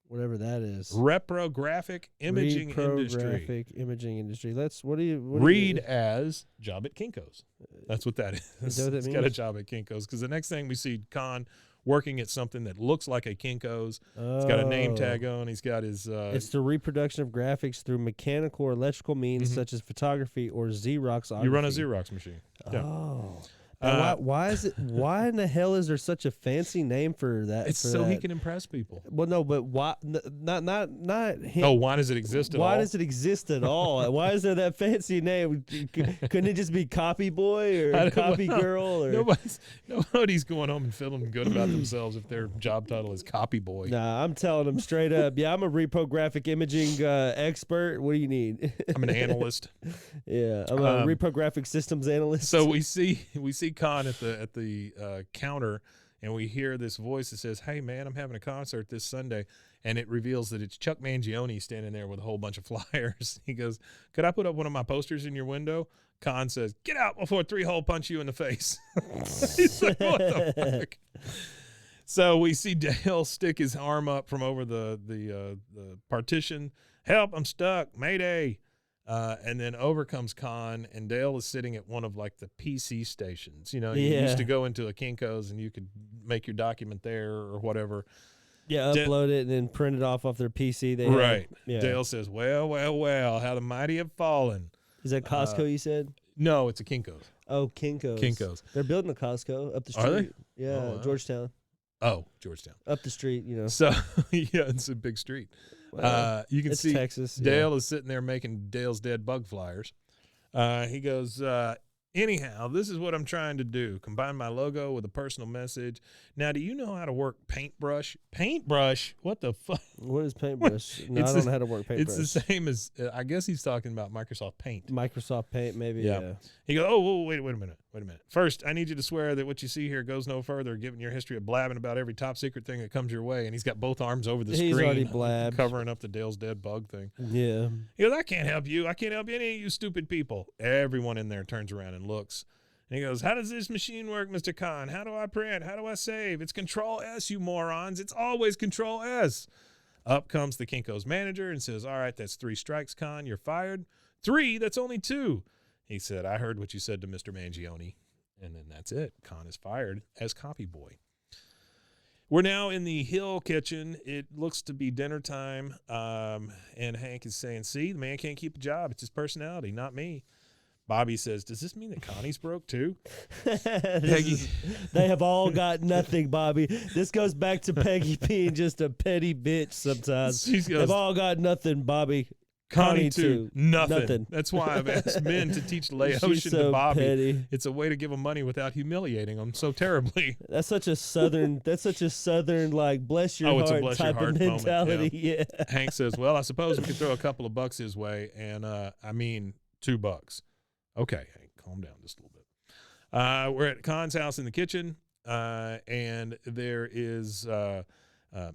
Whatever that is. Reprographic imaging industry. Reprographic imaging industry. What do you Read as job at Kinko's. That's what that is. Is that what that He's got a means? job at Kinko's because the next thing we see Kahn working at something that looks like a Kinko's. He's got a name tag on. He's got his. It's the reproduction of graphics through mechanical or electrical means such as photography or Xeroxography. You run a Xerox machine. Yeah. Oh. Now, why is it? Why in the hell is there such a fancy name for that? It's for so he that? can impress people. Well, no, but why? Not him. Oh, why does it exist at all? Why does it exist at all? Why is there that fancy name? Couldn't it just be Copy Boy or Copy Girl? Or Nobody's going home and feeling good about themselves if their job title is Copy Boy. Nah, I'm telling them straight up. Yeah, I'm a reprographic imaging expert. What do you need? I'm an analyst. Yeah, I'm a reprographic systems analyst. So we see Kahn at the counter, and we hear this voice that says, "Hey man, I'm having a concert this Sunday," and it reveals that it's Chuck Mangione standing there with a whole bunch of flyers. He goes, "Could I put up one of my posters in your window?" Kahn says, "Get out before a 3-hole punch you in the face." He's like, "What the fuck?" So we see Dale stick his arm up from over the partition. "Help! I'm stuck! Mayday!" And then over comes Kahn, and Dale is sitting at one of like the PC stations. You used to go into a Kinko's and you could make your document there or whatever. Yeah, upload it and then print it off their PC. Right. Yeah. Dale says, well, how the mighty have fallen. Is that Costco you said? No, it's a Kinko's. Oh, Kinko's. Kinko's. They're building a Costco up the street. Are they? Yeah, Oh, wow. Georgetown. Oh, Georgetown. Up the street, So, yeah, it's a big street. Well, you can it's see Texas. Dale is sitting there making Dale's dead bug flyers. He goes, anyhow, this is what I'm trying to do. Combine my logo with a personal message. Now, do you know how to work Paintbrush? Paintbrush? What the fuck? What is Paintbrush? No, I don't know how to work Paintbrush. It's the same as, I guess he's talking about Microsoft Paint. Microsoft Paint, maybe. Yeah. He goes, oh, wait a minute. Wait a minute. First, I need you to swear that what you see here goes no further, given your history of blabbing about every top secret thing that comes your way. And he's got both arms over the He's screen. already blabbed. Covering up the Dale's dead bug thing. Yeah. He goes, I can't help you. I can't help any of you stupid people. Everyone in there turns around and looks. And he goes, how does this machine work, Mr. Kahn? How do I print? How do I save? It's Control S, you morons. It's always Control S. Up comes the Kinko's manager and says, all right, that's 3 strikes, Kahn. You're fired. 3? That's only 2. He said, I heard what you said to Mr. Mangione. And then that's it. Kahn is fired as copy boy. We're now in the Hill kitchen. It looks to be dinner time. And Hank is saying, see, the man can't keep a job. It's his personality, not me. Bobby says, does this mean that Connie's broke too? Peggy. They have all got nothing, Bobby. This goes back to Peggy being just a petty bitch sometimes. They've all got nothing, Bobby. Connie too. Nothing. Nothing. That's why I've asked men to teach Laotian so to Bobby. petty. It's a way to give them money without humiliating them so terribly. That's such a southern like bless your it's a heart bless your type heart of mentality. moment, Yeah. Hank says, well, I suppose we could throw a couple of bucks his way. And I mean, $2. Okay, Hank, calm down just a little bit. We're at Kahn's house in the kitchen, and there is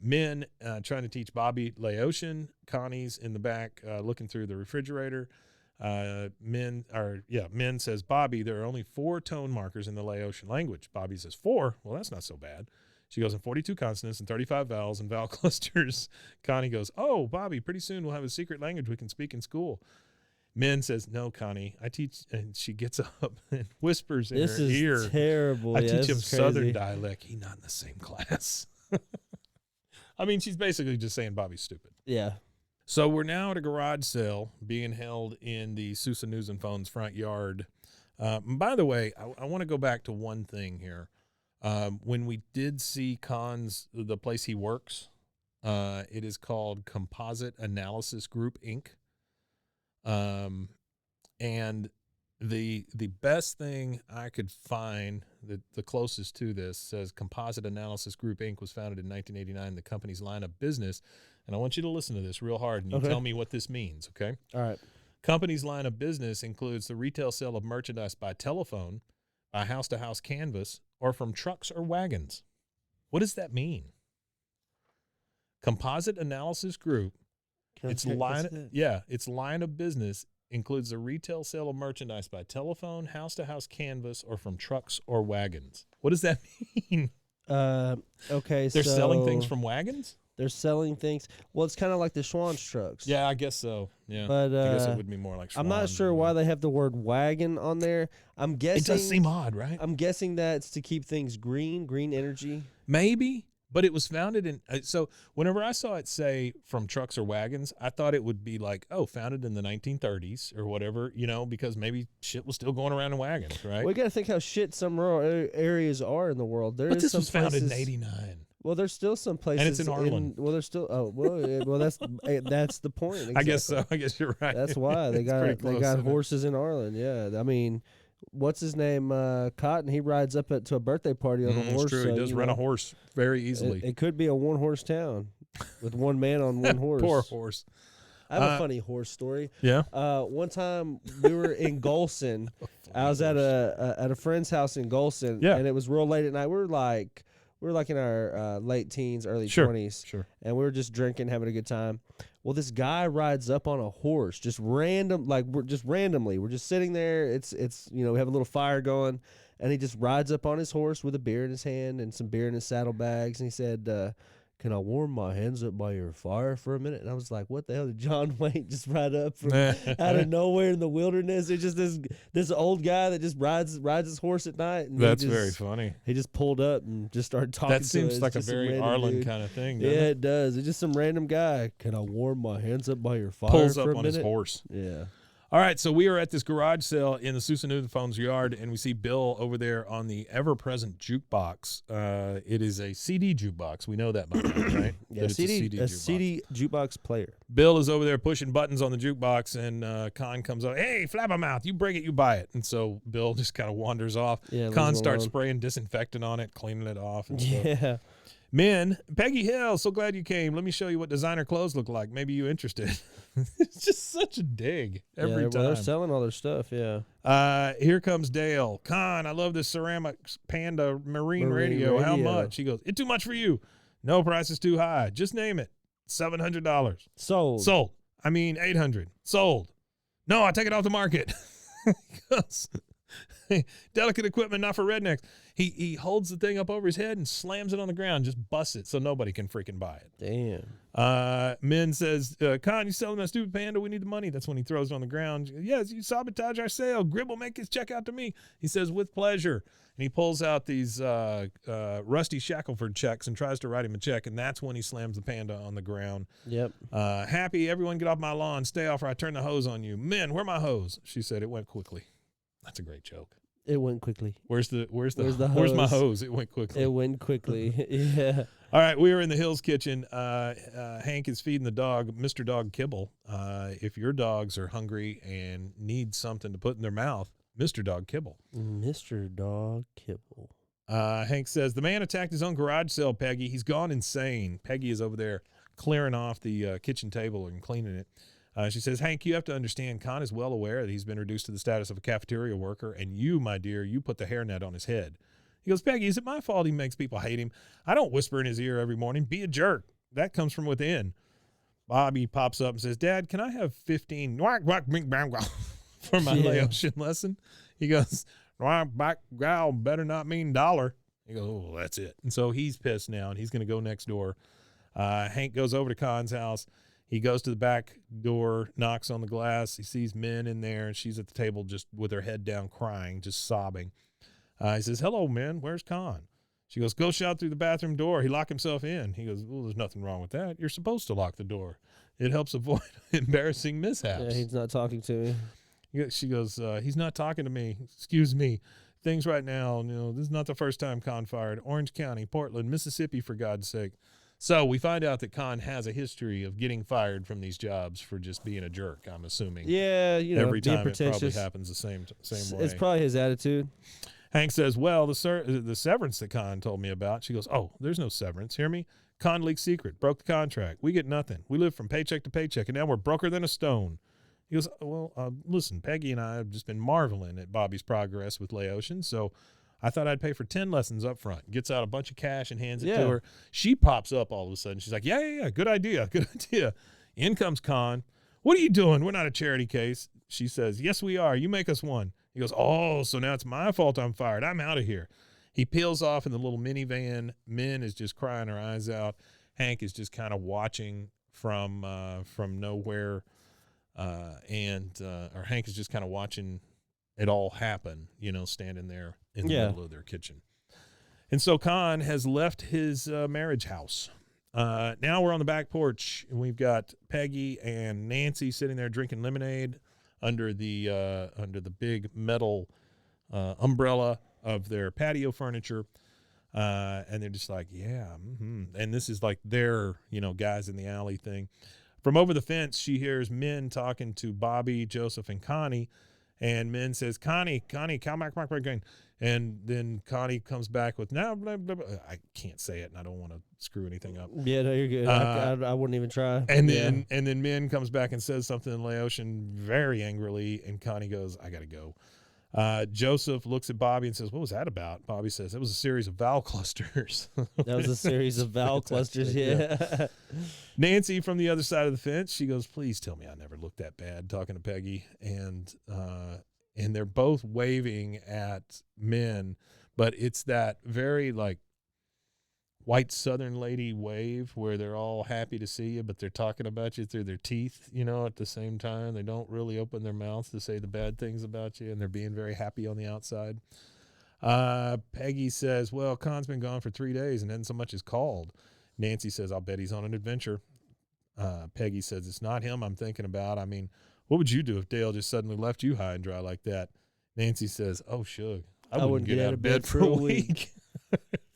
men trying to teach Bobby Laotian. Connie's in the back looking through the refrigerator. Men says, Bobby, there are only 4 tone markers in the Laotian language. Bobby says, 4? Well, that's not so bad. She goes, in 42 consonants and 35 vowels and vowel clusters. Connie goes, oh, Bobby, pretty soon we'll have a secret language we can speak in school. Men says, no, Connie, I teach, and she gets up and whispers in her ear. This is terrible. I Yeah, teach him this is Southern crazy. dialect. He's not in the same class. I mean, she's basically just saying Bobby's stupid. Yeah. So we're now at a garage sale being held in the Sousa News and Phone's front yard. By the way, I want to go back to one thing here. When we did see the place he works, it is called Composite Analysis Group, Inc. And the best thing I could find, the closest to this, says Composite Analysis Group, Inc. was founded in 1989. The company's line of business, and I want you to listen to this real hard, and you tell me what this means, okay? All right. Company's line of business includes the retail sale of merchandise by telephone, by house-to-house canvas, or from trucks or wagons. What does that mean? Composite Analysis Group, its line of business includes the retail sale of merchandise by telephone, house-to-house canvas, or from trucks or wagons. What does that mean? Okay, They're selling things from wagons? They're selling things. Well, it's kind of like the Schwann's trucks. Yeah, I guess so. Yeah, But I guess it would be more like Schwann. I'm not sure why they have the word wagon on there. I'm guessing It does seem odd, right? I'm guessing that's to keep things green energy. Maybe. But it was founded in, so whenever I saw it say from trucks or wagons, I thought it would be like, founded in the 1930s or whatever, because maybe shit was still going around in wagons, right? We got to think how shit some rural areas are in the world. But this was founded in 89. Well, there's still some places. And it's in Arlen. There's still, that's the point. Exactly. I guess so. I guess you're right. That's why they got horses in Arlen. Yeah. I mean, what's his name? Cotton. He rides up to a birthday party on a horse. It's true. So, he does rent a horse very easily. It could be a 1-horse town with one man on one horse. Poor horse. I have a funny horse story. Yeah. One time we were in Golson. I was at a friend's house in Golson. Yeah. And it was real late at night. We were like in our late teens, early 20s. Sure. And we were just drinking, having a good time. Well, this guy rides up on a horse, randomly. We're just sitting there. It's we have a little fire going, and he just rides up on his horse with a beer in his hand and some beer in his saddlebags. And he said, can I warm my hands up by your fire for a minute? And I was like, what the hell did John Wayne just ride up from out of nowhere in the wilderness? It's just this old guy that just rides his horse at night. And that's very funny. He just pulled up and just started talking. That seems like a very Arlen kind of thing, doesn't it does. It's just some random guy. Can I warm my hands up by your fire Pulls for up a on minute? his horse. Yeah. All right, so we are at this garage sale in the Sousa News and Phone's yard, and we see Bill over there on the ever-present jukebox. It is a CD jukebox. We know that by now, right? Yeah, that it's a CD jukebox player. Bill is over there pushing buttons on the jukebox, and Kahn comes up, hey, flabbermouth, you break it, you buy it. And so Bill just kind of wanders off. Yeah, Kahn starts spraying disinfectant on it, cleaning it off. And stuff. Yeah. Men, Peggy Hill, so glad you came. Let me show you what designer clothes look like. Maybe you interested. It's just such a dig every Well, time. they're selling all their stuff. Yeah. Here comes Dale. Kahn, I love this ceramic Panda marine radio. How much? He goes, it's too much for you. No, price is too high. Just name it. $700. Sold. I mean, $800. Sold. No, I take it off the market. He goes, delicate equipment, not for rednecks. He holds the thing up over his head and slams it on the ground, just busts it so nobody can freaking buy it. Damn. Min says, Kahn, you selling that stupid Panda? We need the money. That's when he throws it on the ground. Yes, you sabotage our sale. Grib will make his check out to me. He says, with pleasure. And he pulls out these Rusty Shackelford checks and tries to write him a check, and that's when he slams the Panda on the ground. Yep. Happy, everyone get off my lawn. Stay off or I turn the hose on you. Min, where my hose? She said, it went quickly. That's a great joke. It went quickly. Where's my hose? hose? It went quickly. It went quickly. Yeah. All right, we are in the Hills kitchen. Hank is feeding the dog, Mr. Dog Kibble. If your dogs are hungry and need something to put in their mouth, Mr. Dog Kibble. Mr. Dog Kibble. Hank says, the man attacked his own garage sale, Peggy. He's gone insane. Peggy is over there clearing off the kitchen table and cleaning it. She says, Hank, you have to understand, Kahn is well aware that he's been reduced to the status of a cafeteria worker, and you, my dear, you put the hairnet on his head. He goes, Peggy, is it my fault he makes people hate him? I don't whisper in his ear every morning, be a jerk. That comes from within. Bobby pops up and says, Dad, can I have 15 for my Laotian lesson? He goes, better not mean dollar. He goes, oh, that's it. And so he's pissed now, and he's going to go next door. Hank goes over to Kahn's house. He goes to the back door, knocks on the glass. He sees Min in there, and she's at the table just with her head down crying, just sobbing. He says, hello, Min, where's Kahn? She goes, go shout through the bathroom door. He locked himself in. He goes, well, there's nothing wrong with that. You're supposed to lock the door. It helps avoid embarrassing mishaps. Yeah, he's not talking to me. She goes, he's not talking to me. Excuse me. Things right now, this is not the first time Kahn fired. Orange County, Portland, Mississippi, for God's sake. So we find out that Kahn has a history of getting fired from these jobs for just being a jerk, I'm assuming. Yeah, every being time pretentious. It probably happens the same way. It's probably his attitude. Hank says, well, the severance that Kahn told me about. She goes, oh, there's no severance. Hear me? Kahn leaked secret, broke the contract. We get nothing. We live from paycheck to paycheck, and now we're broker than a stone. He goes, well, listen, Peggy and I have just been marveling at Bobby's progress with Laotian, so I thought I'd pay for 10 lessons up front. Gets out a bunch of cash and hands it to her. She pops up all of a sudden. She's like, yeah, good idea. In comes Kahn. What are you doing? We're not a charity case. She says, yes, we are. You make us one. He goes, oh, so now it's my fault I'm fired. I'm out of here. He peels off in the little minivan. Min is just crying her eyes out. Hank is just kind of watching from nowhere. Or Hank is just kind of watching it all happen, standing there in the middle of their kitchen. And so Kahn has left his marriage house. Now we're on the back porch, and we've got Peggy and Nancy sitting there drinking lemonade under the big metal umbrella of their patio furniture. And they're just like, yeah. Mm-hmm. And this is like their, guys in the alley thing. From over the fence, she hears Min talking to Bobby, Joseph, and Connie. And Min says, Connie, come back again. And then Connie comes back with, no, blah, blah, blah. I can't say it, and I don't want to screw anything up. Yeah, no, you're good. I wouldn't even try. And then Min comes back and says something in Laotian very angrily, and Connie goes, I got to go. Joseph looks at Bobby and says, what was that about? Bobby says, it was a series of vowel clusters. That was a series of vowel clusters, yeah. Nancy from the other side of the fence, she goes, please tell me I never looked that bad, talking to Peggy. And they're both waving at Min, but it's that very like white Southern lady wave where they're all happy to see you, but they're talking about you through their teeth, at the same time. They don't really open their mouths to say the bad things about you, and they're being very happy on the outside. Peggy says, well, Kahn's been gone for 3 days and hasn't so much as called. Nancy says, I'll bet he's on an adventure. Peggy says, it's not him I'm thinking about. I mean, what would you do if Dale just suddenly left you high and dry like that? Nancy says, oh, shug. I wouldn't get out of bed for a week.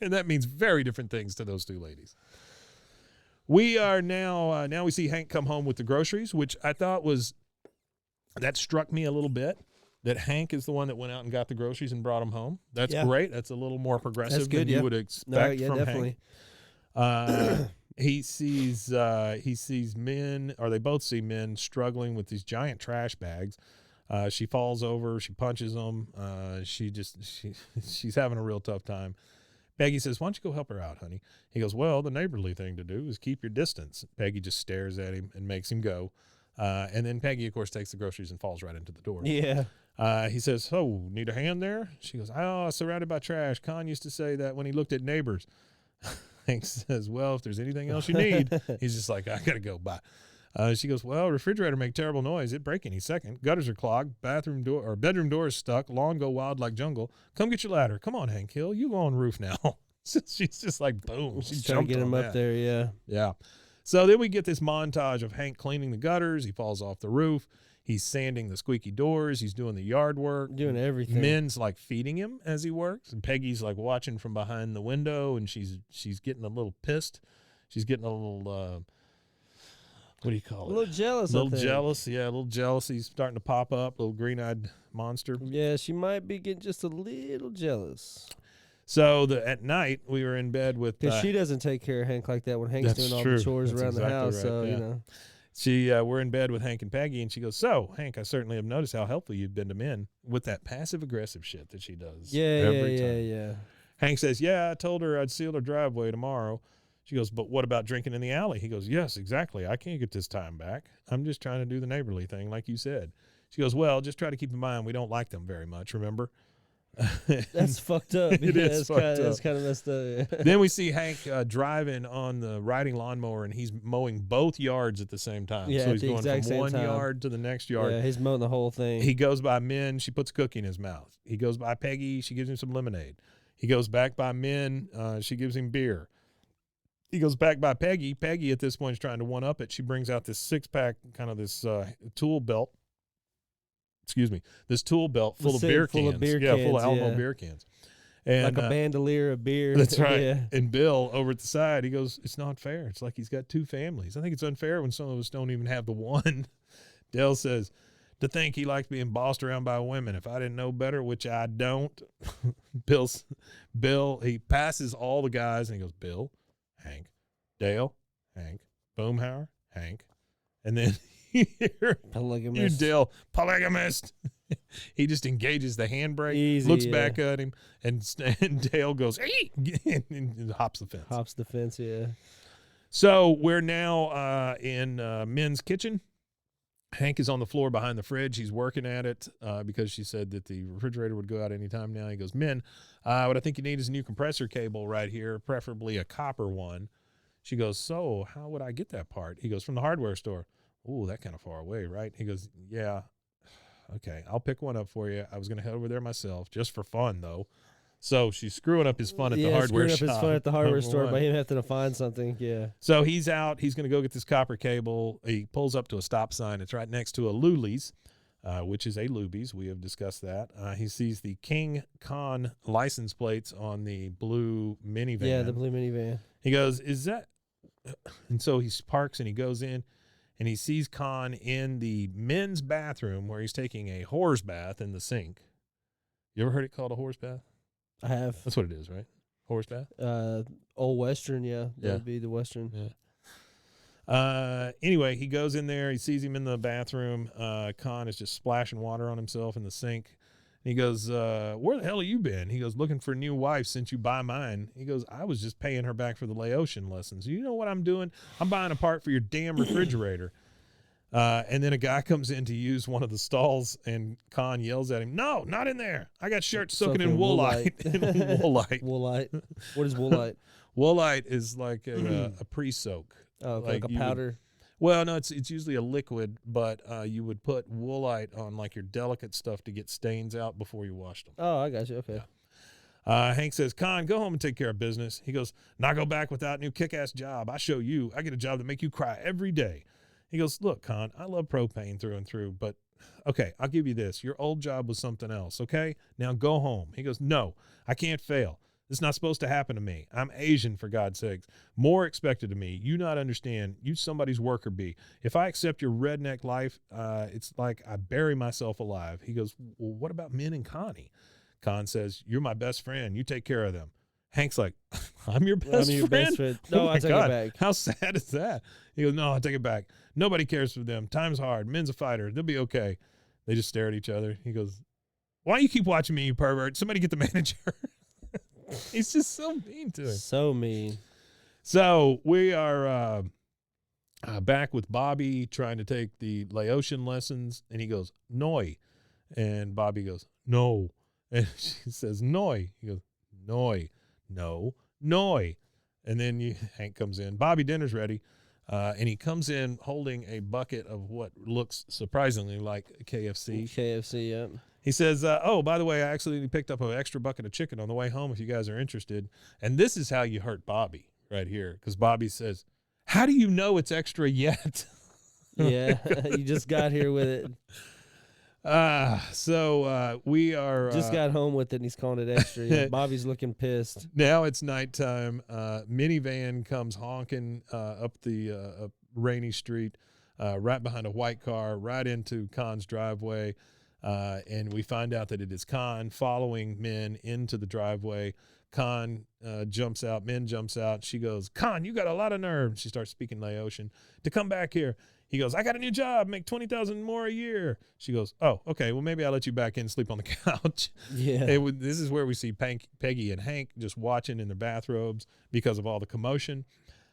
And that means very different things to those two ladies. We are now we see Hank come home with the groceries, which I thought that struck me a little bit, that Hank is the one that went out and got the groceries and brought them home. That's great. That's a little more progressive than you would expect from definitely. Hank. he sees men, or they both see men struggling with these giant trash bags. She falls over, she punches them. She's having a real tough time. Peggy says, "Why don't you go help her out, honey?" He goes, "Well, the neighborly thing to do is keep your distance." Peggy just stares at him and makes him go. And then Peggy, of course, takes the groceries and falls right into the door. Yeah. He says, "Oh, need a hand there?" She goes, "Oh, surrounded by trash. Kahn used to say that when he looked at neighbors." Hank says, "Well, if there's anything else you need," he's just like, "I gotta go, bye." She goes, "Well, refrigerator make terrible noise. It'd break any second. Gutters are clogged. Bedroom door is stuck. Lawn go wild like jungle. Come get your ladder. Come on, Hank Hill. You go on roof now." She's just like, boom. She's trying to get him on up that. there. Yeah. Yeah. So then we get this montage of Hank cleaning the gutters. He falls off the roof. He's sanding the squeaky doors. He's doing the yard work. Doing everything. Min's like feeding him as he works. And Peggy's like watching from behind the window, and she's getting a little pissed. She's getting a little, what do you call it? A little jealous. A little jealous. Yeah, a little jealousy's starting to pop up. Little green-eyed monster. Yeah, she might be getting just a little jealous. So at night, we were in bed with... Because she doesn't take care of Hank like that when Hank's That's doing all true. the chores That's around the exactly house. right, So, yeah. you know. We're in bed with Hank and Peggy, and she goes, "So, Hank, I certainly have noticed how helpful you've been to men," with that passive-aggressive shit that she does every time. Yeah. Hank says, "Yeah, I told her I'd seal her driveway tomorrow." She goes, "But what about drinking in the alley?" He goes, "Yes, exactly. I can't get this time back. I'm just trying to do the neighborly thing, like you said." She goes, "Well, just try to keep in mind we don't like them very much, remember?" That's fucked up. It Yeah, is fucked up. It's kind of messed up. Then we see Hank driving on the riding lawnmower, and he's mowing both yards at the same time. Yeah, so at he's the going exact from same one time. yard to the next yard. Yeah, he's mowing the whole thing. He goes by Min. She puts a cookie in his mouth. He goes by Peggy. She gives him some lemonade. He goes back by Min. She gives him beer. He goes back by Peggy. Peggy at this point is trying to one-up it. She brings out this six-pack, kind of this tool belt. Excuse me. This tool belt full of beer cans. Full of beer yeah, cans, full of Alamo yeah. beer cans. And, like a bandolier of beer. That's right. Yeah. And Bill over at the side, he goes, "It's not fair. It's like he's got two families. I think it's unfair when some of us don't even have the one." Dale says, "To think he likes being bossed around by women. If I didn't know better, which I don't." Bill, he passes all the guys and he goes, "Bill, Hank, Dale, Hank, Boomhauer, Hank." And then you Polygamist. Dale, polygamist. He just engages the handbrake, Easy, looks yeah. back at him, and Dale goes, "Hey!" and hops the fence. Hops the fence, yeah. So we're now in Min's kitchen. Hank is on the floor behind the fridge. He's working at it because she said that the refrigerator would go out anytime now. He goes, "Min, what I think you need is a new compressor cable right here, preferably a copper one." She goes, "So how would I get that part?" He goes, "From the hardware store." "Ooh, that kind of far away, right?" He goes, "Yeah. Okay, I'll pick one up for you. I was going to head over there myself just for fun, though." So she's screwing up his fun at the hardware shop. Screwing up his fun at the hardware store One. by him having to find something, yeah. So he's out. He's going to go get this copper cable. He pulls up to a stop sign. It's right next to a Luli's, which is a Luby's. We have discussed that. He sees the King Kahn license plates on the blue minivan. Yeah, the blue minivan. He goes, "Is that?" And so he parks and he goes in. And he sees Kahn in the men's bathroom where he's taking a horse bath in the sink. You ever heard it called a horse bath? I have. That's what it is, right? Horse bath? Old Western, yeah. That Yeah. would be the Western. Yeah. Anyway, he goes in there. He sees him in the bathroom. Kahn is just splashing water on himself in the sink. And he goes, "Where the hell have you been?" He goes, "Looking for a new wife since you buy mine." He goes, "I was just paying her back for the Laotian lessons. You know what I'm doing? I'm buying a part for your damn refrigerator." And then a guy comes in to use one of the stalls, and Kahn yells at him, "No, not in there. I got shirts soaking in woolite." Woolite. Woolite. What is woolite? Woolite is like a pre-soak. Oh, like a you would- powder. Well, no, it's usually a liquid, but you would put woolite on like your delicate stuff to get stains out before you wash them. Oh, I got you. Okay. Hank says, "Kahn, go home and take care of business." He goes, "Not go back without a new kick-ass job. I show you. I get a job to make you cry every day." He goes, "Look, Kahn, I love propane through and through, but okay, I'll give you this. Your old job was something else, okay? Now go home." He goes, "No, I can't fail. This is not supposed to happen to me. I'm Asian, for God's sakes. More expected of me. You not understand. You somebody's worker bee. If I accept your redneck life, it's like I bury myself alive." He goes, "Well, what about Min and Connie?" Kahn says, "You're my best friend. You take care of them." Hank's like, I'm your best I'm your friend. best friend. No, Oh I my take God. it back. How sad is that? He goes, no, I take it back. Nobody cares for them. Time's hard. Men's a fighter. They'll be okay. They just stare at each other. He goes, why don't you keep watching me, you pervert? Somebody get the manager. He's just so mean to him. So mean. So we are back with Bobby trying to take the Laotian lessons, and he goes, Noi. And Bobby goes, no. And she says, Noi. He goes, Noi. No. Noi. And then Hank comes in. Bobby, dinner's ready. And he comes in holding a bucket of what looks surprisingly like KFC. KFC, yep. He says, oh, by the way, I actually picked up an extra bucket of chicken on the way home if you guys are interested. And this is how you hurt Bobby right here, because Bobby says, how do you know it's extra yet? Yeah, you just got here with it. So we are Just got home with it, and he's calling it extra. Yeah, Bobby's looking pissed. now it's nighttime. Minivan comes honking up the rainy street, right behind a white car, right into Kahn's driveway. And we find out that it is Kahn following Min into the driveway. Kahn jumps out. Min jumps out. She goes, Kahn, you got a lot of nerve. She starts speaking Laotian. To come back here. He goes, I got a new job, make $20,000 more a year. She goes, oh, okay, well, maybe I'll let you back in and sleep on the couch. Yeah. This is where we see Peggy and Hank just watching in their bathrobes because of all the commotion.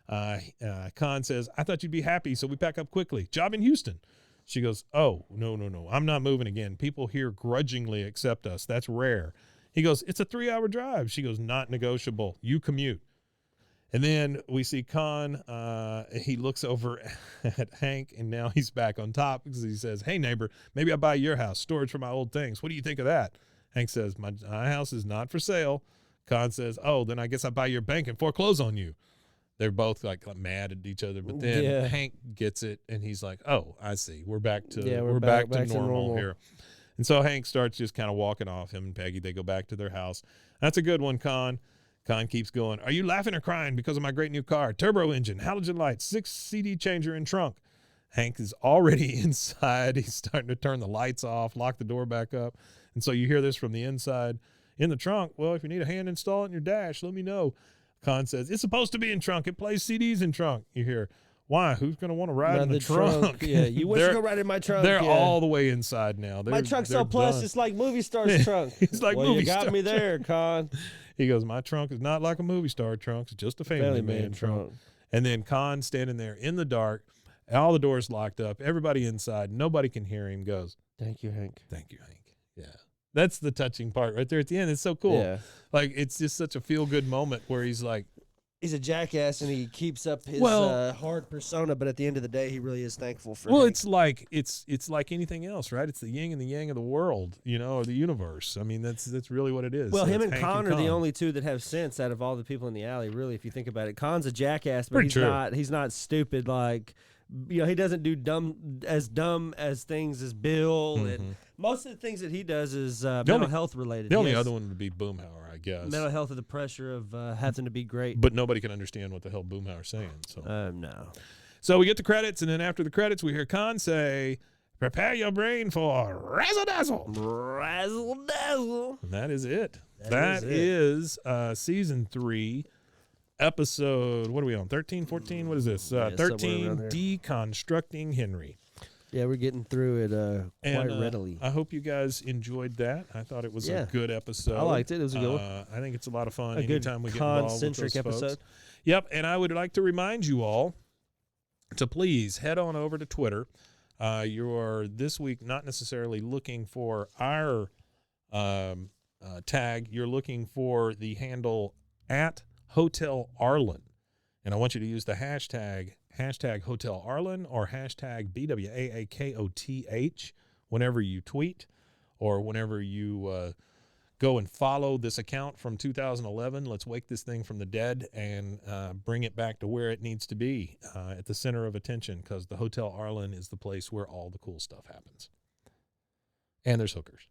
Kahn says, I thought you'd be happy, so we pack up quickly. Job in Houston. She goes, oh, no. I'm not moving again. People here grudgingly accept us. That's rare. He goes, it's a 3-hour drive. She goes, not negotiable. You commute. And then we see Kahn. He looks over at Hank, and now he's back on top because he says, hey, neighbor, maybe I'll buy your house, storage for my old things. What do you think of that? Hank says, my house is not for sale. Kahn says, oh, then I guess I'll buy your bank and foreclose on you. They're both like mad at each other, but then Hank gets it, and he's like, "Oh, I see. We're back to we're back to normal here." And so Hank starts just kind of walking off. Him and Peggy, they go back to their house. That's a good one, Kahn. Kahn keeps going. Are you laughing or crying because of my great new car? Turbo engine, halogen lights, 6 CD changer in trunk. Hank is already inside. He's starting to turn the lights off, lock the door back up, and so you hear this from the inside in the trunk. Well, if you need a hand install it in your dash, let me know. Kahn says, it's supposed to be in trunk. It plays CDs in trunk. You hear, why? Who's going to want to ride in the trunk? Yeah, you wish you could ride in my trunk. They're all the way inside now. My trunk's so plush, it's like movie star's trunk. It's like well, movie you got star me there, Kahn. He goes, my trunk is not like a movie star trunk. It's just a family man trunk. And then Kahn standing there in the dark, all the doors locked up, everybody inside, nobody can hear him, goes, thank you, Hank. Thank you, Hank. Yeah. That's the touching part right there at the end. It's so cool. Yeah. Like, it's just such a feel-good moment where he's like, he's a jackass and he keeps up his hard persona, but at the end of the day, he really is thankful for. Well, Hank. it's like anything else, right? It's the yin and the yang of the world, or the universe. I mean, that's really what it is. Well, so him and Kahn are the only two that have sense out of all the people in the alley. Really, if you think about it, Kahn's a jackass, but he's not stupid. Like, he doesn't do dumb as things as Bill and most of the things that he does is mental health related. The only other one would be Boomhauer, I guess. Mental health of the pressure of having to be great. But nobody can understand what the hell Boomhauer's saying. So no. So we get the credits, and then after the credits, we hear Kahn say, prepare your brain for razzle-dazzle. Razzle-dazzle. And that is it. That is season 3. Episode, what are we on, 13, 14? What is this? 13, De-Kahnstructing Henry. Yeah, we're getting through it quite readily. I hope you guys enjoyed that. I thought it was a good episode. I liked it. It was a good one. I think it's a lot of fun anytime we get involved with those episode. Folks. Yep, and I would like to remind you all to please head on over to Twitter. You're this week not necessarily looking for our tag. You're looking for the handle at Hotel Arlen, and I want you to use the hashtag Hotel Arlen or hashtag BWAAKOTH whenever you tweet or whenever you go and follow this account from 2011. Let's wake this thing from the dead and bring it back to where it needs to be, at the center of attention, because the Hotel Arlen is the place where all the cool stuff happens. And there's hookers.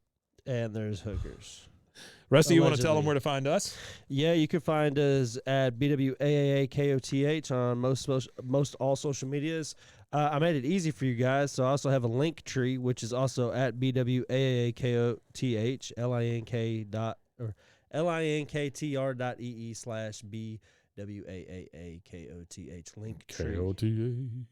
Rusty, you want to tell them where to find us? Yeah, you can find us at BWAAKOTH on most all social medias. I made it easy for you guys, so I also have a link tree, which is also at BWAAKOTH, linktr.ee/BWAAAKOTH. Link tree. KOTH.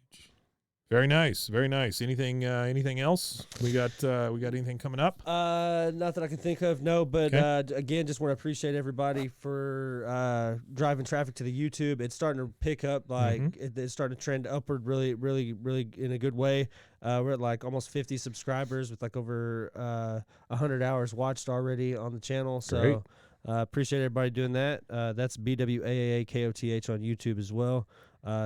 Very nice. Very nice. Anything else? We got anything coming up? Not that I can think of, no, but again, just want to appreciate everybody for driving traffic to the YouTube. It's starting to pick up, it's starting to trend upward really, really, really in a good way. We're at like almost 50 subscribers with like over 100 hours watched already on the channel. So appreciate everybody doing that. That's BWAAKOTH on YouTube as well.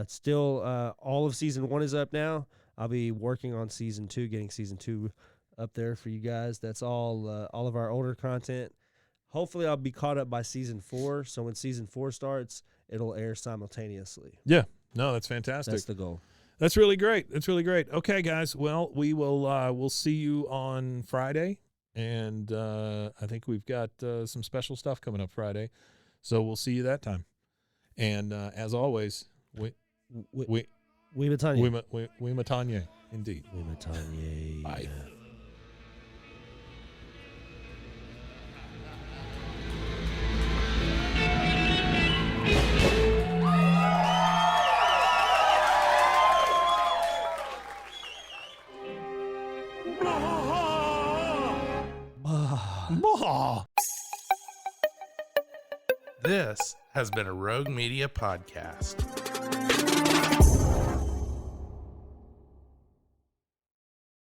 Still, all of season 1 is up now. I'll be working on season 2, getting season 2 up there for you guys. That's all of our older content. Hopefully, I'll be caught up by season 4. So when season 4 starts, it'll air simultaneously. Yeah, no, that's fantastic. That's the goal. That's really great. That's really great. Okay, guys. Well, we will we'll see you on Friday, and I think we've got some special stuff coming up Friday, so we'll see you that time. And as always. We matanye. We matanye, indeed. We matanye. Bye. Bwaaa. This has been a Rogue Media podcast.